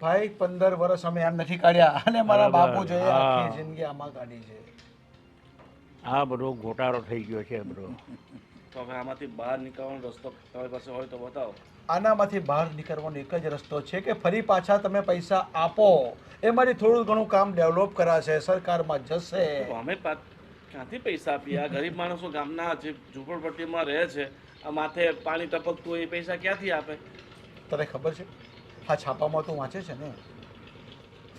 ભાઈ 15 વર્ષ અમે આમ નથી કાઢ્યા અને મારા બાપુ જોઈએ આખી જિંદગી આમાં કાઢી છે. આ બધો ગોટાળો થઈ ગયો છે બધો. તો હવે આમાંથી બહાર નીકળવાનો રસ્તો તમારી પાસે હોય તો બતાવો. આનામાંથી બહાર નીકળવાનો એક જ રસ્તો છે કે ફરી પાછા તમે પૈસા આપો. એમાંથી થોડું ઘણું કામ ડેવલપ કરાશે, સરકારમાં જશે. તો અમે ક્યાંથી પૈસા આપીએ? આ ગરીબ માણસો ગામના જે ઝૂંપડપટ્ટીમાં રહે છે, આ માથે પાણી ટપકતું હોય એ પૈસા ક્યાંથી આપે? તને ખબર છે આ છાપામાં તું વાંચે છે ને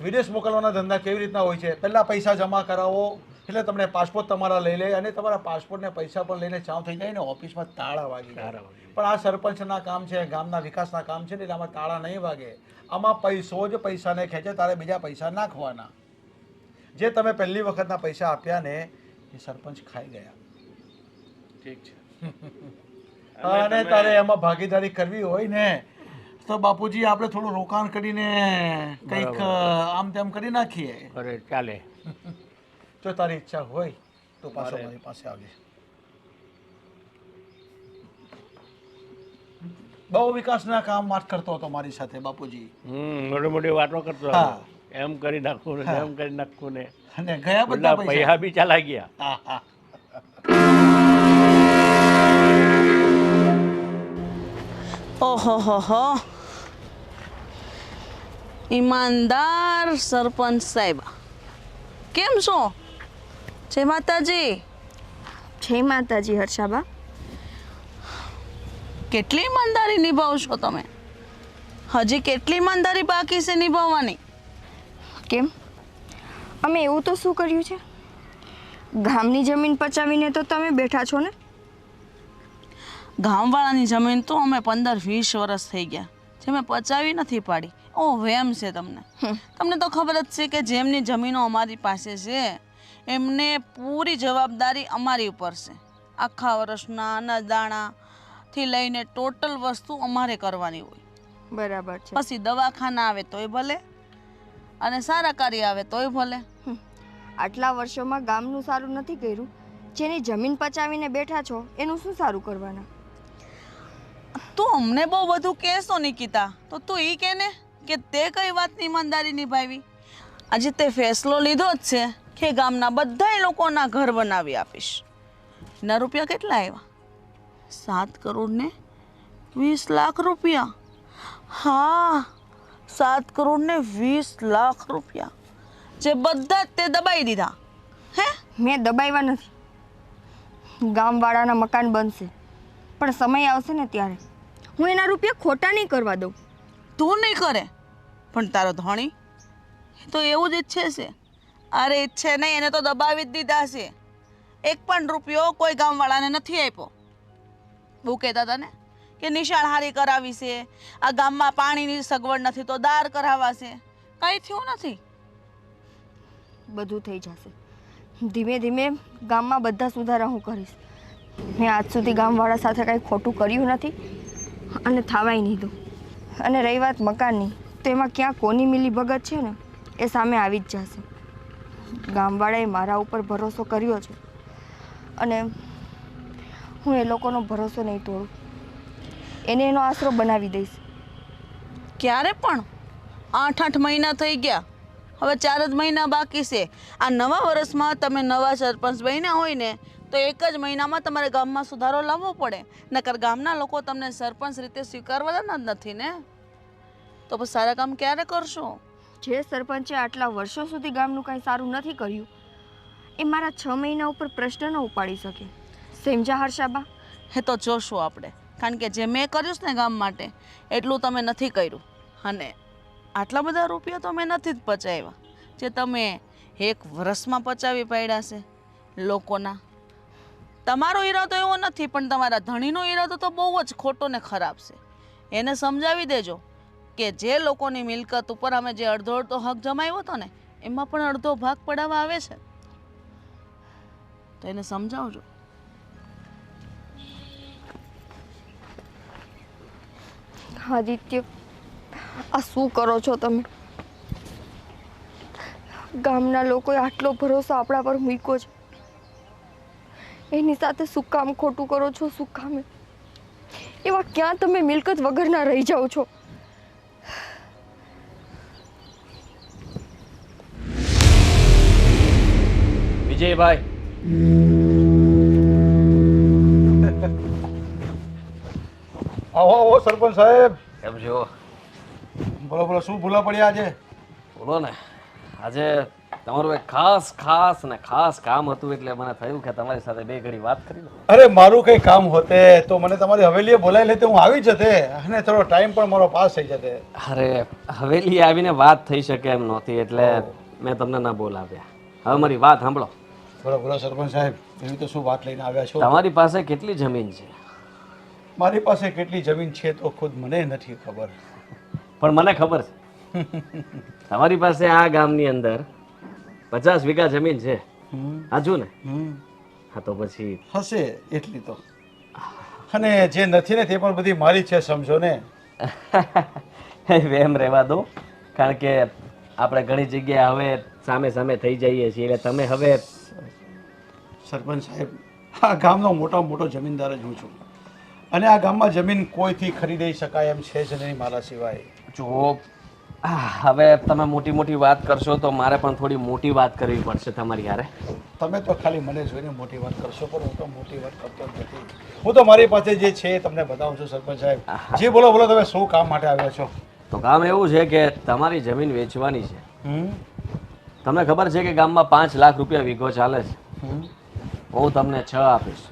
વિદેશ મોકલવાના ધંધા કેવી રીતના હોય છે? પહેલાં પૈસા જમા કરાવો એટલે તમને પાસપોર્ટ તમારા લઈ લે અને તમારા પાસપોર્ટને પૈસા પણ લઈને ચાવ થઈ જાય ને ઓફિસમાં તાળા વાગી જાય. પણ આ સરપંચના કામ છે, ગામના વિકાસના કામ છે ને એટલે આમાં તાળા નહીં વાગે. આમાં પૈસો જ પૈસાને ખેંચે, તારે બીજા પૈસા નાખવાના. જે તમે પહેલી વખતના પૈસા આપ્યા ને એ સરપંચ ખાઈ ગયા. ઠીક છે. અને તારે એમાં ભાગીદારી કરવી હોય ને તો બાપુજી આપણે થોડું રોકાણ કરીને કંઈક આમ તેમ કરી નાખીએ. અરે ચાલે. જો તારી ઈચ્છા હોય તો પાછો મારી પાસે આવજે. બહુ વિકાસના કામ વાત કરતો હતો મારી સાથે બાપુજી. મોટી મોટી વાતો કરતો હતો. એમ કરી નાખવું ને એમ કરી નાખવું ને અને ગયા બધા પૈસા બી ચાલા ગયા. ઓહો હો ઈમાનદાર સરપંચ સાહેબ, કેમ છો? જય માતાજી. જય માતાજી હર્ષાબા. કેટલી ઈમાનદારી નિભાવો છો તમે? હજી કેટલી ઈમાનદારી બાકી છે નિભાવવાની? કેમ? અમે એવું તો શું કર્યું છે? ગામની જમીન પચાવીને તો તમે બેઠા છો ને. ગામવાળાની જમીન તો અમે 15-20 વર્ષ થઈ ગયા જે મેં પચાવી નથી પાડી. ઓ વેમ છે તમને. તમને તો ખબર જ છે કે જેમની જમીનો અમારી પાસે છે એમને પૂરી જવાબદારી અમારી ઉપર છે. આખા વર્ષના અનાજદાણાથી લઈને ટોટલ વસ્તુ અમારે કરવાની હોય. બરાબર છે. પછી દવાખાના આવે તોય ભલે અને સારા કાર્ય આવે તોય ભલે. આટલા વર્ષોમાં ગામનું સારું નથી કર્યું, જેની જમીન પચાવીને બેઠા છો એનું શું સારું કરવાના? તું અમને બહુ બધું કહેશો નિકિતા, તો તું એ કે ને કે તે કઈ વાતની ઈમાનદારી નિભાવી. આજે તે ફેસલો લીધો જ છે કે ગામના બધા લોકોના ઘર બનાવી આપીશ. એના રૂપિયા કેટલા આવ્યા? 7 કરોડ ને 20 લાખ રૂપિયા. હા, 7 કરોડ ને 20 લાખ રૂપિયા જે બધા જ તે દબાઈ દીધા. હે? મેં દબાવ્યા નથી. ગામવાળાના મકાન બનશે પણ સમય આવશે ને ત્યારે હું એના રૂપિયા ખોટા નહીં કરવા દઉં. તું નહીં કરે પણ તારો ધણી એ તો એવું જ ઈચ્છે છે. અરે ઈચ્છે નહીં, એને તો દબાવી જ દીધા છે. 1 પણ રૂપિયો કોઈ ગામવાળાને નથી આપ્યો. બહુ કહેતા હતા ને કે નિશાળ હારી કરાવી છે, આ ગામમાં પાણીની સગવડ નથી તો દાર કરાવાશે. કંઈ થયું નથી. બધું થઈ જશે. ધીમે ધીમે ગામમાં બધા સુધારા હું કરીશ. મેં આજ સુધી ગામવાળા સાથે કાંઈ ખોટું કર્યું નથી અને થવાય નહીં દઉં. અને રહી વાત મકાનની, તો એમાં ક્યાં કોની મિલીભગત છે ને એ સામે આવી જ જશે. ગામવાળાએ મારા ઉપર ભરોસો કર્યો છે અને હું એ લોકોનો ભરોસો નહીં તોડું. એને એનો આશરો બનાવી દઈશ. ક્યારે પણ 8-8 મહિના થઈ ગયા હવે 4 જ મહિના બાકી છે. આ નવા વર્ષમાં તમે નવા સરપંચ બન્યા હોય ને તો 1 જ મહિનામાં તમારે ગામમાં સુધારો લાવવો પડે, નકર ગામના લોકો તમને સરપંચ રીતે સ્વીકારવાના જ નથી ને. તો પછી સારા કામ ક્યારે કરશો? જે સરપંચે આટલા વર્ષો સુધી ગામનું કાંઈ સારું નથી કર્યું એ મારા 6 મહિના ઉપર પ્રશ્ન ન ઉપાડી શકે. સમજા હર્ષાબા? એ તો જોશું આપણે, કારણ કે જે મેં કર્યું છે ને ગામ માટે એટલું તમે નથી કર્યું, અને આટલા બધા રૂપિયા તો મેં નથી જ પચાવ્યા જે તમે 1 વર્ષમાં પચાવી પાડ્યા છે લોકોના. તમારો ઈરાદો એવો નથી, પણ તમારા ધણીનો ઈરાદો તો બહુ જ ખોટો ને ખરાબ છે. એને સમજાવી દેજો કે જે લોકોની મિલકત ઉપર અમે જે અડધો હક જમાવ્યો હતો ને એમાં પણ અડધો ભાગ પડાવવા આવે છે, તો એને સમજાવજો. આદિત્ય, આ શું કરો છો તમે? ગામના લોકોએ આટલો ભરોસો આપણા પર મૂક્યો છે, એની સાથે શું કામ ખોટું કરો છો? શું કામ? એવા ક્યાં તમે મિલકત વગરના રહી જાઓ છો? વિજયભાઈ, આવો આવો સરપંચ સાહેબ. કેમ છો? બોલો બોલો, શું ભૂલા પડ્યા આજે? બોલો ને, આજે તમારું એક ખાસ કામ હતું, એટલે મને થયું કે તમારી સાથે 2 ઘડી વાત કરી લઉં. અરે મારું કંઈ કામ હોતે તો મને તમારી હવેલીએ બોલાવી લેતે, હું આવી જતે અને થોડો ટાઈમ પણ મારો પાસ થઈ જતે. અરે હવેલી આવીને વાત થઈ શકે એમ નહોતી, એટલે મેં તમને ના બોલાવ્યા. હવે મારી વાત સાંભળો. બોલો બોલો સરપંચ સાહેબ, એવી તો શું વાત લઈને આવ્યા છો? તમારી પાસે કેટલી જમીન છે? મારી પાસે કેટલી જમીન છે તો ખુદ મને નથી ખબર, પણ મને ખબર છે. તમારી પાસે આ ગામની અંદર 50 વીઘા જમીન છે, હાજુ ને? હા, તો પછી હશે એટલી તો. અને જે નથી ને તે પણ બધી મારી છે, સમજો ને. એમ રહેવા દો, કારણ કે આપણે ઘણી જગ્યાએ હવે સામે સામે થઈ જઈએ છીએ, એટલે તમે હવે. સરપંચ સાહેબ, આ ગામનો મોટો જમીનદાર જ હું છું, અને આ ગામમાં જમીન કોઈથી ખરીદી શકાય એમ છે જ નહીં મારા સિવાય. જો હવે તમે મોટી વાત કરશો તો મારે પણ થોડી મોટી વાત કરવી પડશે તમારી યારે. તમે તો ખાલી મને જોઈને મોટી વાત કરશો, પણ હું તો મોટી વાત કરતો જ નથી. હું તો મારી પાસે જે છે એ તમને બતાવું છું. સરપંચ સાહેબ, જી બોલો બોલો, તમે શું કામ માટે આવ્યા છો? તો કામ એવું છે કે તમારી જમીન વેચવાની છે. તમને ખબર છે કે ગામમાં 5 લાખ રૂપિયા વીઘો ચાલે છે. હું તમને 6 આપીશ.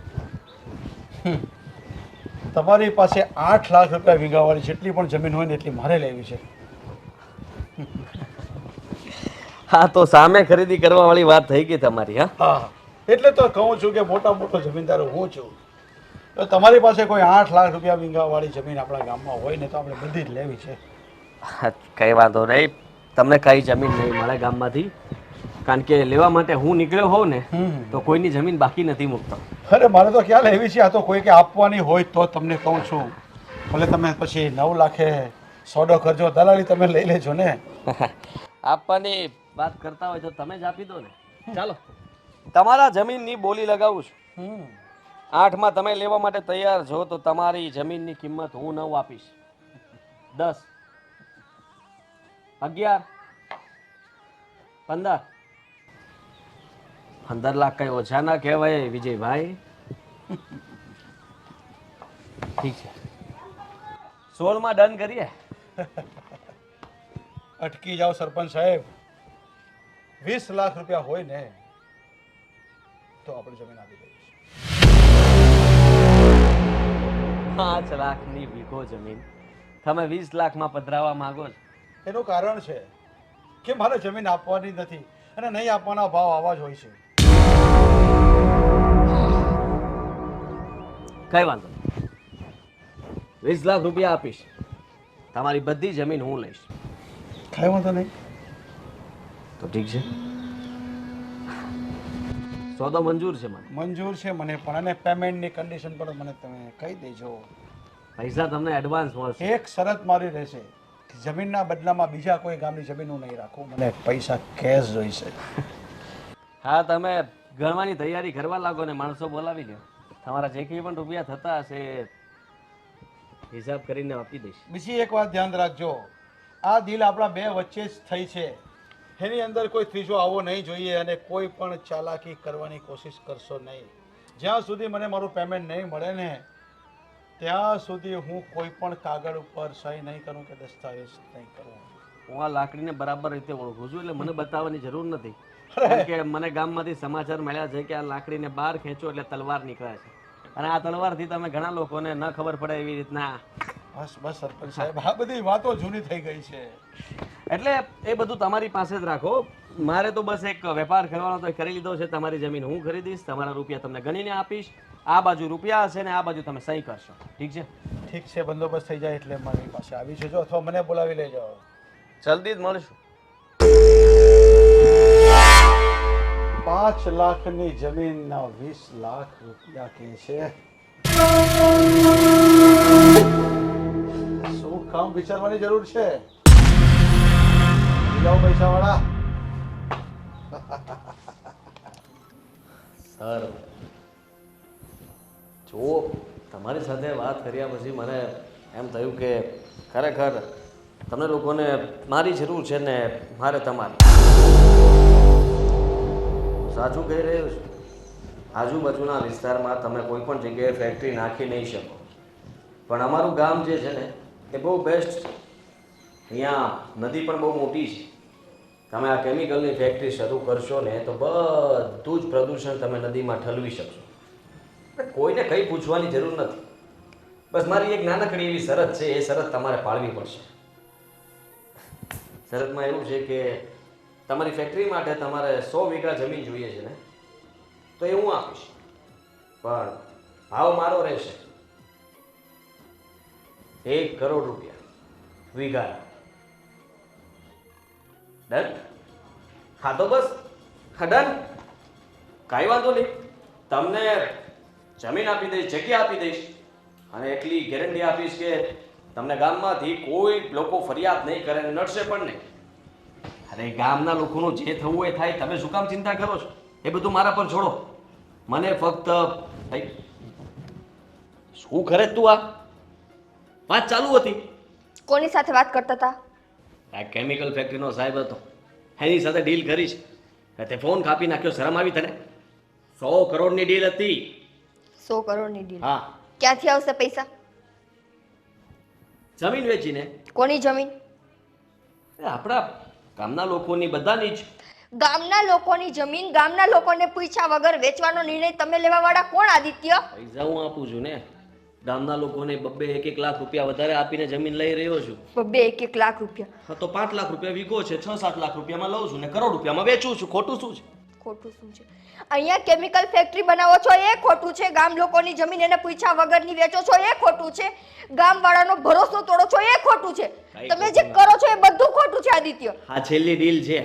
તમારી પાસે 8 લાખ રૂપિયા વીઘાવાળી જેટલી પણ જમીન હોય ને એટલી મારે લેવી છે. હા, તો સામે ખરીદી કરવા વાળી વાત થઈ ગઈ તમારી. હા, એટલે તો કહું છું કે મોટો જમીનદાર હું છું. તો તમારી પાસે કોઈ 8 લાખ રૂપિયા વીઘાવાળી જમીન આપણા ગામમાં હોય ને તો આપણે બધી જ લેવી છે. કઈ વાંધો નહીં, તમને કઈ જમીન નહીં મળે ગામમાંથી, કારણ કે લેવા માટે હું નીકળ્યો હોઉં ને તો કોઈની જમીન બાકી નથી મૂકતો. અરે મારે તો ખ્યાલ એવી છે, આ તો કોઈ કે આપવાની હોય તો તમને કહું છું. ભલે તમે પછી 9 લાખે સોદો કરજો, દલાલી તમે લઈ લેજો ને. આપવાની વાત કરતા હોય તો તમે જ આપી દો ને. ચાલો, તમારા જમીનની બોલી લગાવું છું. 8માં તમે લેવા માટે તૈયાર છો તો તમારી જમીનની કિંમત હું 9 આપીશ. 10, 11, 15. 15 લાખ કઈ ઓછા ના કહેવાય વિજયભાઈ. ઠીક છે, 16માં ડન કરીએ. અટકી જાઓ સરપંચ સાહેબ. 20 લાખ રૂપિયા હોય ને તો આપણે જમીન આપી દઈશું. 5 લાખની વીઘો જમીન તમે 20 લાખમાં પધરાવા માંગો છો? એનું કારણ છે કે મારે જમીન આપવાની નથી, અને નહીં આપવાના ભાવ આવા જ હોય છે. કઈ વાંધો નહીં, 20 લાખ રૂપિયા આપીશ. તમારી બધી જમીન હું લઈશ. કઈ વાંધો નહીં. તો ઠીક છે, સોદો મંજૂર છે મને. મંજૂર છે મને પણ, અને પેમેન્ટની કન્ડિશન પણ મને તમે કહી દેજો. પૈસા તમને એડવાન્સ મળશે. એક શરત મારી રહેશે, જમીનના બદલામાં બીજા કોઈ ગામની જમીન હું નહીં રાખું, મને પૈસા કેશ જોઈશે. હા, તમે ગણવાની તૈયારી કરવા લાગો ને માણસો બોલાવી લો. તમારા જે કંઈ પણ રૂપિયા થતા હશે હિસાબ કરીને આપી દઈશ. બીજી એક વાત ધ્યાન રાખજો, આ ડીલ આપણા બે વચ્ચે જ થઈ છે, એની અંદર કોઈ ત્રીજો આવો નહીં જોઈએ અને કોઈ પણ ચાલાકી કરવાની કોશિશ કરશો નહીં. જ્યાં સુધી મને મારું પેમેન્ટ નહીં મળે ને ત્યાં સુધી હું કોઈ પણ કાગળ ઉપર સહી નહીં કરું કે દસ્તાવેજ નહીં કરું. હું આ લાકડીને બરાબર રીતે ઓળખું છું એટલે મને બતાવવાની જરૂર નથી. કારણ કે મને ગામમાંથી સમાચાર મળ્યા છે કે આ લાકડીને બહાર ખેંચો એટલે તલવાર નીકળે છે અને આ તલવારથી તમે ઘણા લોકોને ન ખબર પડે એવી રીતના. બસ બસ સરપંચ સાહેબ, આ બધી વાતો જૂની થઈ ગઈ છે. એટલે એ બધું તમારી પાસે જ રાખો. મારે તો બસ એક વેપાર કરવાનો તો કરી લીધો છે. તમારી જમીન હું ખરીદીશ, તમારા રૂપિયા તમને ગણીને આપીશ. આ બાજુ રૂપિયા હશે ને આ બાજુ તમે સહી કરશો. ઠીક છે? ઠીક છે, બંદોબસ્ત થઈ જાય એટલે મારી પાસે આવી જજો અથવા મને બોલાવી લેજો. જલ્દી જ મળશું. 5 લાખની જમીનના 20 લાખ રૂપિયા કે છે. શું કામ વિચારવાની જરૂર છે? જાઓ પૈસાવાળા. સર જો તમારી સાથે વાત કર્યા પછી મને એમ થયું કે ખરેખર તમને લોકોને મારી જરૂર છે ને મારે તમારી. સાચું કહી રહ્યો છું. આજુબાજુના વિસ્તારમાં તમે કોઈ પણ જગ્યાએ ફેક્ટરી નાખી નહીં શકો, પણ અમારું ગામ જે છે ને એ બહુ બેસ્ટ છે. અહીંયા નદી પણ બહુ મોટી છે. તમે આ કેમિકલની ફેક્ટરી શરૂ કરશો ને તો બધું જ પ્રદૂષણ તમે નદીમાં ઠલવી શકશો. કોઈને કંઈ પૂછવાની જરૂર નથી. બસ મારી એક નાનકડી એવી શરત છે, એ શરત તમારે પાળવી પડશે. શરતમાં એવું છે કે તમારી ફેક્ટરી માટે તમારે 100 વીઘા જમીન જોઈએ છે ને તો એ હું આપીશ, પણ ભાવ મારો રહેશે 1 કરોડ રૂપિયા વીઘા. ડન? હા તો બસ, હા ડન. કાંઈ વાંધો નહીં. તમને જમીન આપી દઈશ, જગ્યા આપી દઈશ અને એટલી ગેરંટી આપીશ કે તમને ગામમાંથી કોઈ લોકો ફરિયાદ નહીં કરે અને નડશે પણ નહીં. અરે ગામના લોકોનું જે થવું હોય થાય. તમે શું કામ ચિંતા કરો છો? એ બધું મારા પર છોડો. મને ફક્ત શું કરે તું? આ વાત ચાલુ હતી. કોની સાથે વાત કરતા હતા? આ કેમિકલ ફેક્ટરીનો સાહેબ હતો, એની સાથે ડીલ કરી છે. તે ફોન કાપી નાખ્યો. શરમ આવી તને? 100 કરોડની ડીલ હતી. 100 કરોડની ડીલ? હા. ક્યાંથી આવશે પૈસા? જમીન વેચીને. કોની જમીન? આપણા ગામના લોકોની, બધાની જ. ગામના લોકોની જમીન ગામના લોકોને પૂછ્યા વગર વેચવાનો નિર્ણય તમે લેવા વાળા કોણ આદિત્ય? પૈસા હું આપું છું ને. ગામના લોકોને 2-1 લાખ રૂપિયા વધારે આપીને જમીન લઈ રહ્યો છું. 2-1 લાખ રૂપિયા? હા તો 5 લાખ રૂપિયા વીઘો છે. 6-7 લાખ રૂપિયામાં લઉં છું ને કરોડ રૂપિયામાં વેચું છું. ખોટું શું છે? ખોટું શું છે? અહીંયા કેમિકલ ફેક્ટરી બનાવો છો એ ખોટું છે. ગામ લોકોની જમીન એને પૂછ્યા વગરની વેચો છો એ ખોટું છે. ગામ વાળાનો ભરોસો તોડો છો એ ખોટું છે. તમે જે કરો છો એ બધું ખોટું છે આદિત્ય. આ છેલ્લી ડીલ છે,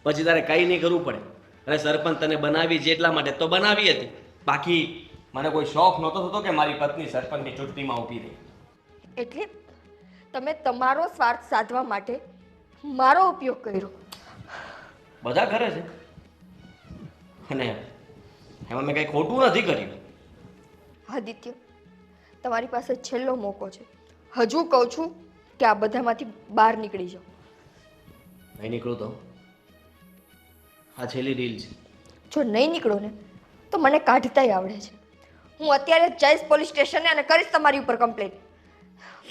પછી તારે કંઈ નહીં કરવું પડે. અને સરપંચ તને બનાવી છે એટલા માટે તો બનાવી હતી. બાકી મને કોઈ શોખ નહોતો થતો કે મારી પત્ની સરપંચની ચૂંટણીમાં ઊભી રહી. એટલે તમે તમારો સ્વાર્થ સાધવા માટે મારો ઉપયોગ કર્યો. બધા કરે છે અને એમાં મેં કંઈ ખોટું નથી કર્યું. આદિત્ય, તમારી પાસે છેલ્લો મોકો છે. હજુ કહું છું કે આ બધામાંથી બહાર નીકળી જાઓ. નહીં નીકળું તો આ છેલ્લી ડીલ છે. જો નહીં નીકળો ને તો મને કાઢતાય આવડે છે. હું અત્યારે જ જઈશ પોલીસ સ્ટેશને અને કરીશ તમારી ઉપર કમ્પ્લેન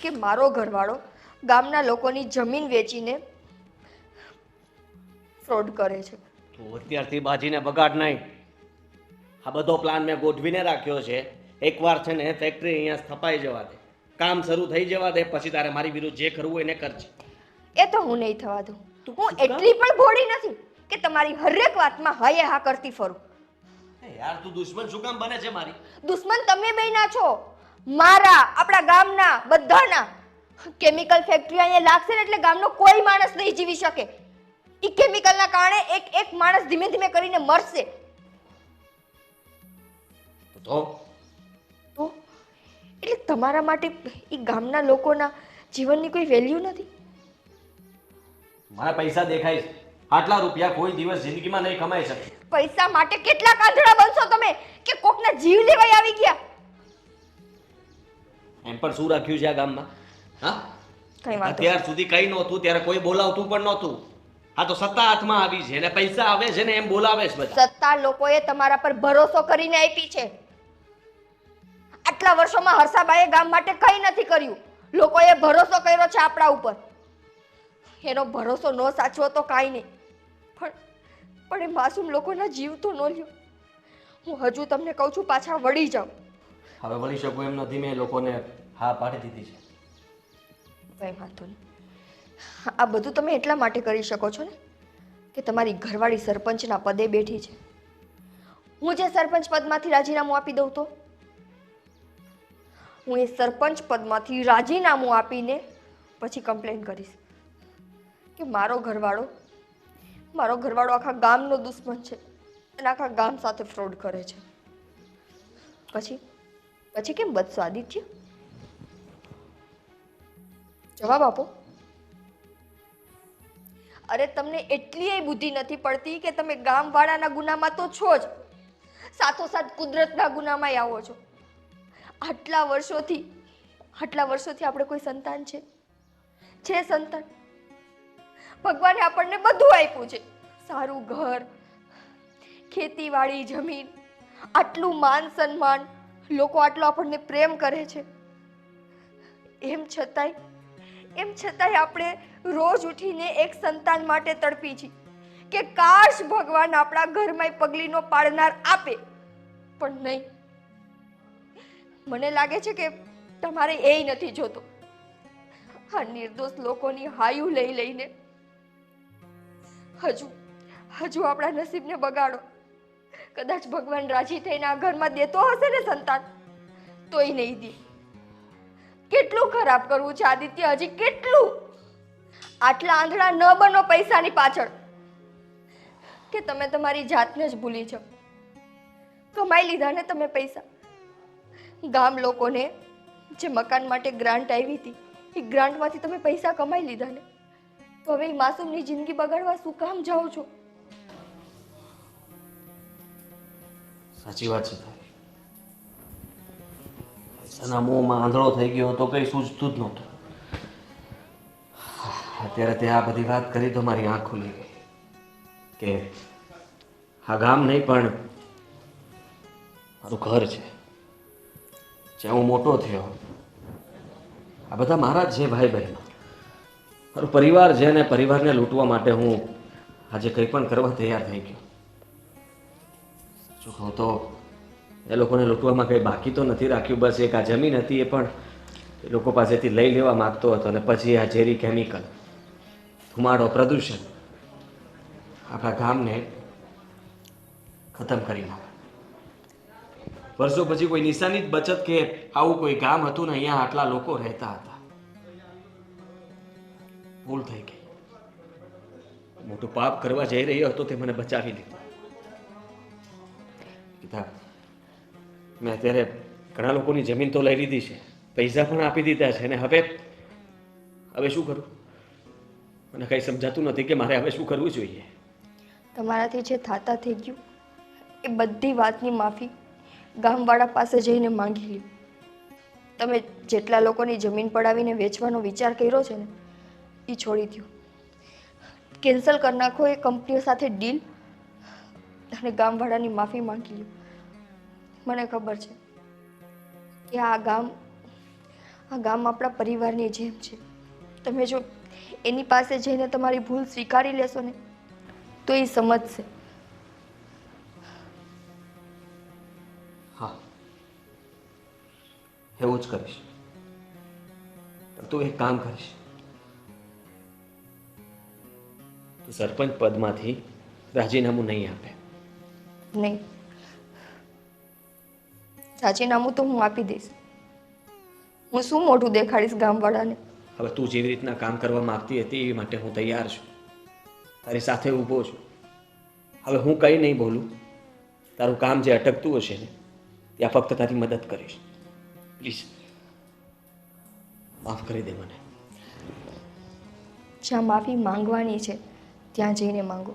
કે મારો ઘરવાળો ગામના લોકોની જમીન વેચીને ફ્રોડ કરે છે. તો અત્યારથી બાજીને બગાડ નહીં. આ બધો પ્લાન મેં ગોઠવીને રાખ્યો છે. એકવાર છે ને ફેક્ટરી અહીંયા સ્થપાઈ જવા દે, કામ શરૂ થઈ જવા દે, પછી તારે મારી વિરુદ્ધ જે કરવું હોય એને કરજે. એ તો હું નહીં થવા દઉં. હું એટલી પણ ભોળી નથી કે તમારી હરેક વાતમાં હાયે હા કરતી ફરું. યાર તું દુશ્મન શું કામ બને છે મારી? દુશ્મન તમે બેયના છો, મારા, આપણા ગામના, બધાના. કેમિકલ ફેક્ટરી અહીંયા લાગશે ને એટલે ગામનો કોઈ માણસ નહીં જીવી શકે. ઈ કેમિકલના કારણે એક માણસ ધીમે ધીમે કરીને મરશે. તો એટલે તમારા માટે ઈ ગામના લોકોના જીવનની કોઈ વેલ્યુ નથી? મારા પૈસા દેખાય છે. આટલા રૂપિયા કોઈ દિવસ જિંદગીમાં નહીં કમાઈ શકે. પૈસા માટે કેટલા કાંધડા બનશો તમે કે કોકના જીવ લેવાય આવી ગયા? એમ પણ શું રાખ્યું છે આ ગામમાં? હા, કઈ વાંધો અત્યાર સુધી કઈ નહોતું, ત્યારે કોઈ બોલાવતું પણ નહોતું. હા તો સત્તા હાથમાં આવી છે અને પૈસા આવે છે ને એમ બોલાવે છે બધા. સત્તા લોકોએ તમારા પર ભરોસો કરીને આપી છે. આટલા વર્ષોમાં હર્ષાબાઈએ ગામ માટે કંઈ નથી કર્યું. લોકોએ ભરોસો કર્યો છે આપણા ઉપર. એનો ભરોસો ન સાચવો તો કાંઈ નહીં, પણ એ માસૂમ લોકોના જીવ તો ન લ્યો. હું હજુ તમને કહું છું, પાછા વળી જાઓ. હવે વળી શકું એમ નથી, મેં લોકોને હા પાડી દીધી છે. કંઈ વાંધો નહીં. આ બધું તમે એટલા માટે કરી શકો છો ને કે તમારી ઘરવાળી સરપંચના પદે બેઠી છે. હું જે સરપંચ પદમાંથી રાજીનામું આપી દઉં તો હું એ સરપંચ પદમાંથી રાજીનામું આપીને પછી કમ્પ્લેન કરીશ કે મારો ઘરવાળો આખા ગામનો દુશ્મન છે અને આખા ગામ સાથે ફ્રોડ કરે છે. પછી કેમ બચશો આદિત્ય? જવાબ આપો. અરે તમને એટલી બુદ્ધિ નથી પડતી કે તમે ગામવાળાના ગુનામાં તો છો જ, સાથોસાથ કુદરતના ગુનામાં આવો છો. આટલા વર્ષોથી આપણે કોઈ સંતાન છે સંતાન? ભગવાને આપણને બધું આપ્યું છે, સારું ઘર, ખેતીવાડી, જમીન, આટલું માન સન્માન, લોકો આટલો આપણને પ્રેમ કરે છે. એમ છતાંય આપણે રોજ ઉઠીને એક સંતાન માટે તડપી છીએ કે કાશ ભગવાન આપણા ઘરમાં પગલીનો પાડનાર આપે, પણ નહીં. મને લાગે છે કે તમારે એ નથી જોતો. આ નિર્દોષ લોકોની હાયું લઈને હજુ આપણા નસીબને બગાડો. કદાચ ભગવાન રાજી થઈને આ ઘરમાં દેતો હશે ને સંતાન, તોય નહીં દે. કેટલું ખરાબ કરવું છે આદિત્ય, હજી કેટલું? આટલા આંધળા ન બનો પૈસાની પાછળ કે તમે તમારી જાતને જ ભૂલી જાઓ. કમાઈ લીધા ને તમે પૈસા. ગામ લોકોને જે મકાન માટે ગ્રાન્ટ આવી હતી એ ગ્રાન્ટમાંથી તમે પૈસા કમાઈ લીધા ને, તો હવે માસૂમની જિંદગી બગાડવા શું કામ જાઓ છો? સાચી વાત છે તારી. પૈસાના મોહમાં આંધળો થઈ ગયો તો કંઈ સૂઝતું જ નહોતું. અત્યારે તે આ બધી વાત કરી તો મારી આંખ ખુલી ગઈ કે આ ગામ નહીં પણ મારું ઘર છે, જ્યાં હું મોટો થયો. આ બધા મારા જ છે ભાઈ બહેનો, મારું પરિવાર છે અને પરિવારને લૂંટવા માટે હું આજે કંઈ પણ કરવા તૈયાર થઈ ગયો. શું કહું તો એ લોકોને લૂંટવામાં કંઈ બાકી તો નથી રાખ્યું. બસ એક આ જમીન હતી, એ પણ એ લોકો પાસેથી લઈ લેવા માગતો હતો અને પછી આ ઝેરી કેમિકલ, ધુમાડો, પ્રદૂષણ આપણા ગામને ખતમ કરી નાખે. વર્ષો પછી કોઈ નિશાની જ બચત કે આવું કોઈ ગામ હતું ને અહીંયા આટલા લોકો રહેતા હતા. ભૂલ થઈ ગઈ. મોટું પાપ કરવા જઈ રહ્યો હતો તે મને બચાવી લીધો. મેં અત્યારે ઘણા લોકોની જમીન તો લઈ લીધી છે, પૈસા પણ આપી દીધા છે, અને હવે શું કરું? મને કંઈ સમજાતું નથી કે મારે હવે શું કરવું જોઈએ. તમારાથી જે થાતા થઈ ગયું એ બધી વાતની માફી ગામવાળા પાસે જઈને માંગી લ્યો. તમે જેટલા લોકોની જમીન પડાવીને વેચવાનો વિચાર કર્યો છે ને એ છોડી દો. કેન્સલ કરી નાખો એ કંપનીઓ સાથે ડીલ અને ગામવાળાની માફી માંગી લ્યો. મને ખબર છે કે આ ગામ આપણા પરિવારની જેમ છે. તમે જો એની પાસે જઈને તમારી ભૂલ સ્વીકારી લેશો ને તો એ સમજશે. હા, એવું જ કરીશ. તું એક કામ કરીશ, તું સરપંચ પદમાંથી રાજીનામું નહીં આપે. નહીં, રાજીનામું તો હું આપી દઈશ. હું શું મોઢું દેખાડીશ ગામવાળાને? હવે તું જેવી રીતના કામ કરવા માંગતી હતી એ માટે હું તૈયાર છું, તારી સાથે ઊભો છું. હવે હું કંઈ નહીં બોલું. તારું કામ જે અટકતું હશે ને ત્યાં ફક્ત તારી મદદ કરીશ. પ્લીઝ માફ કરી દે મને. જ્યાં માફી માંગવાની છે ત્યાં જઈને માંગો.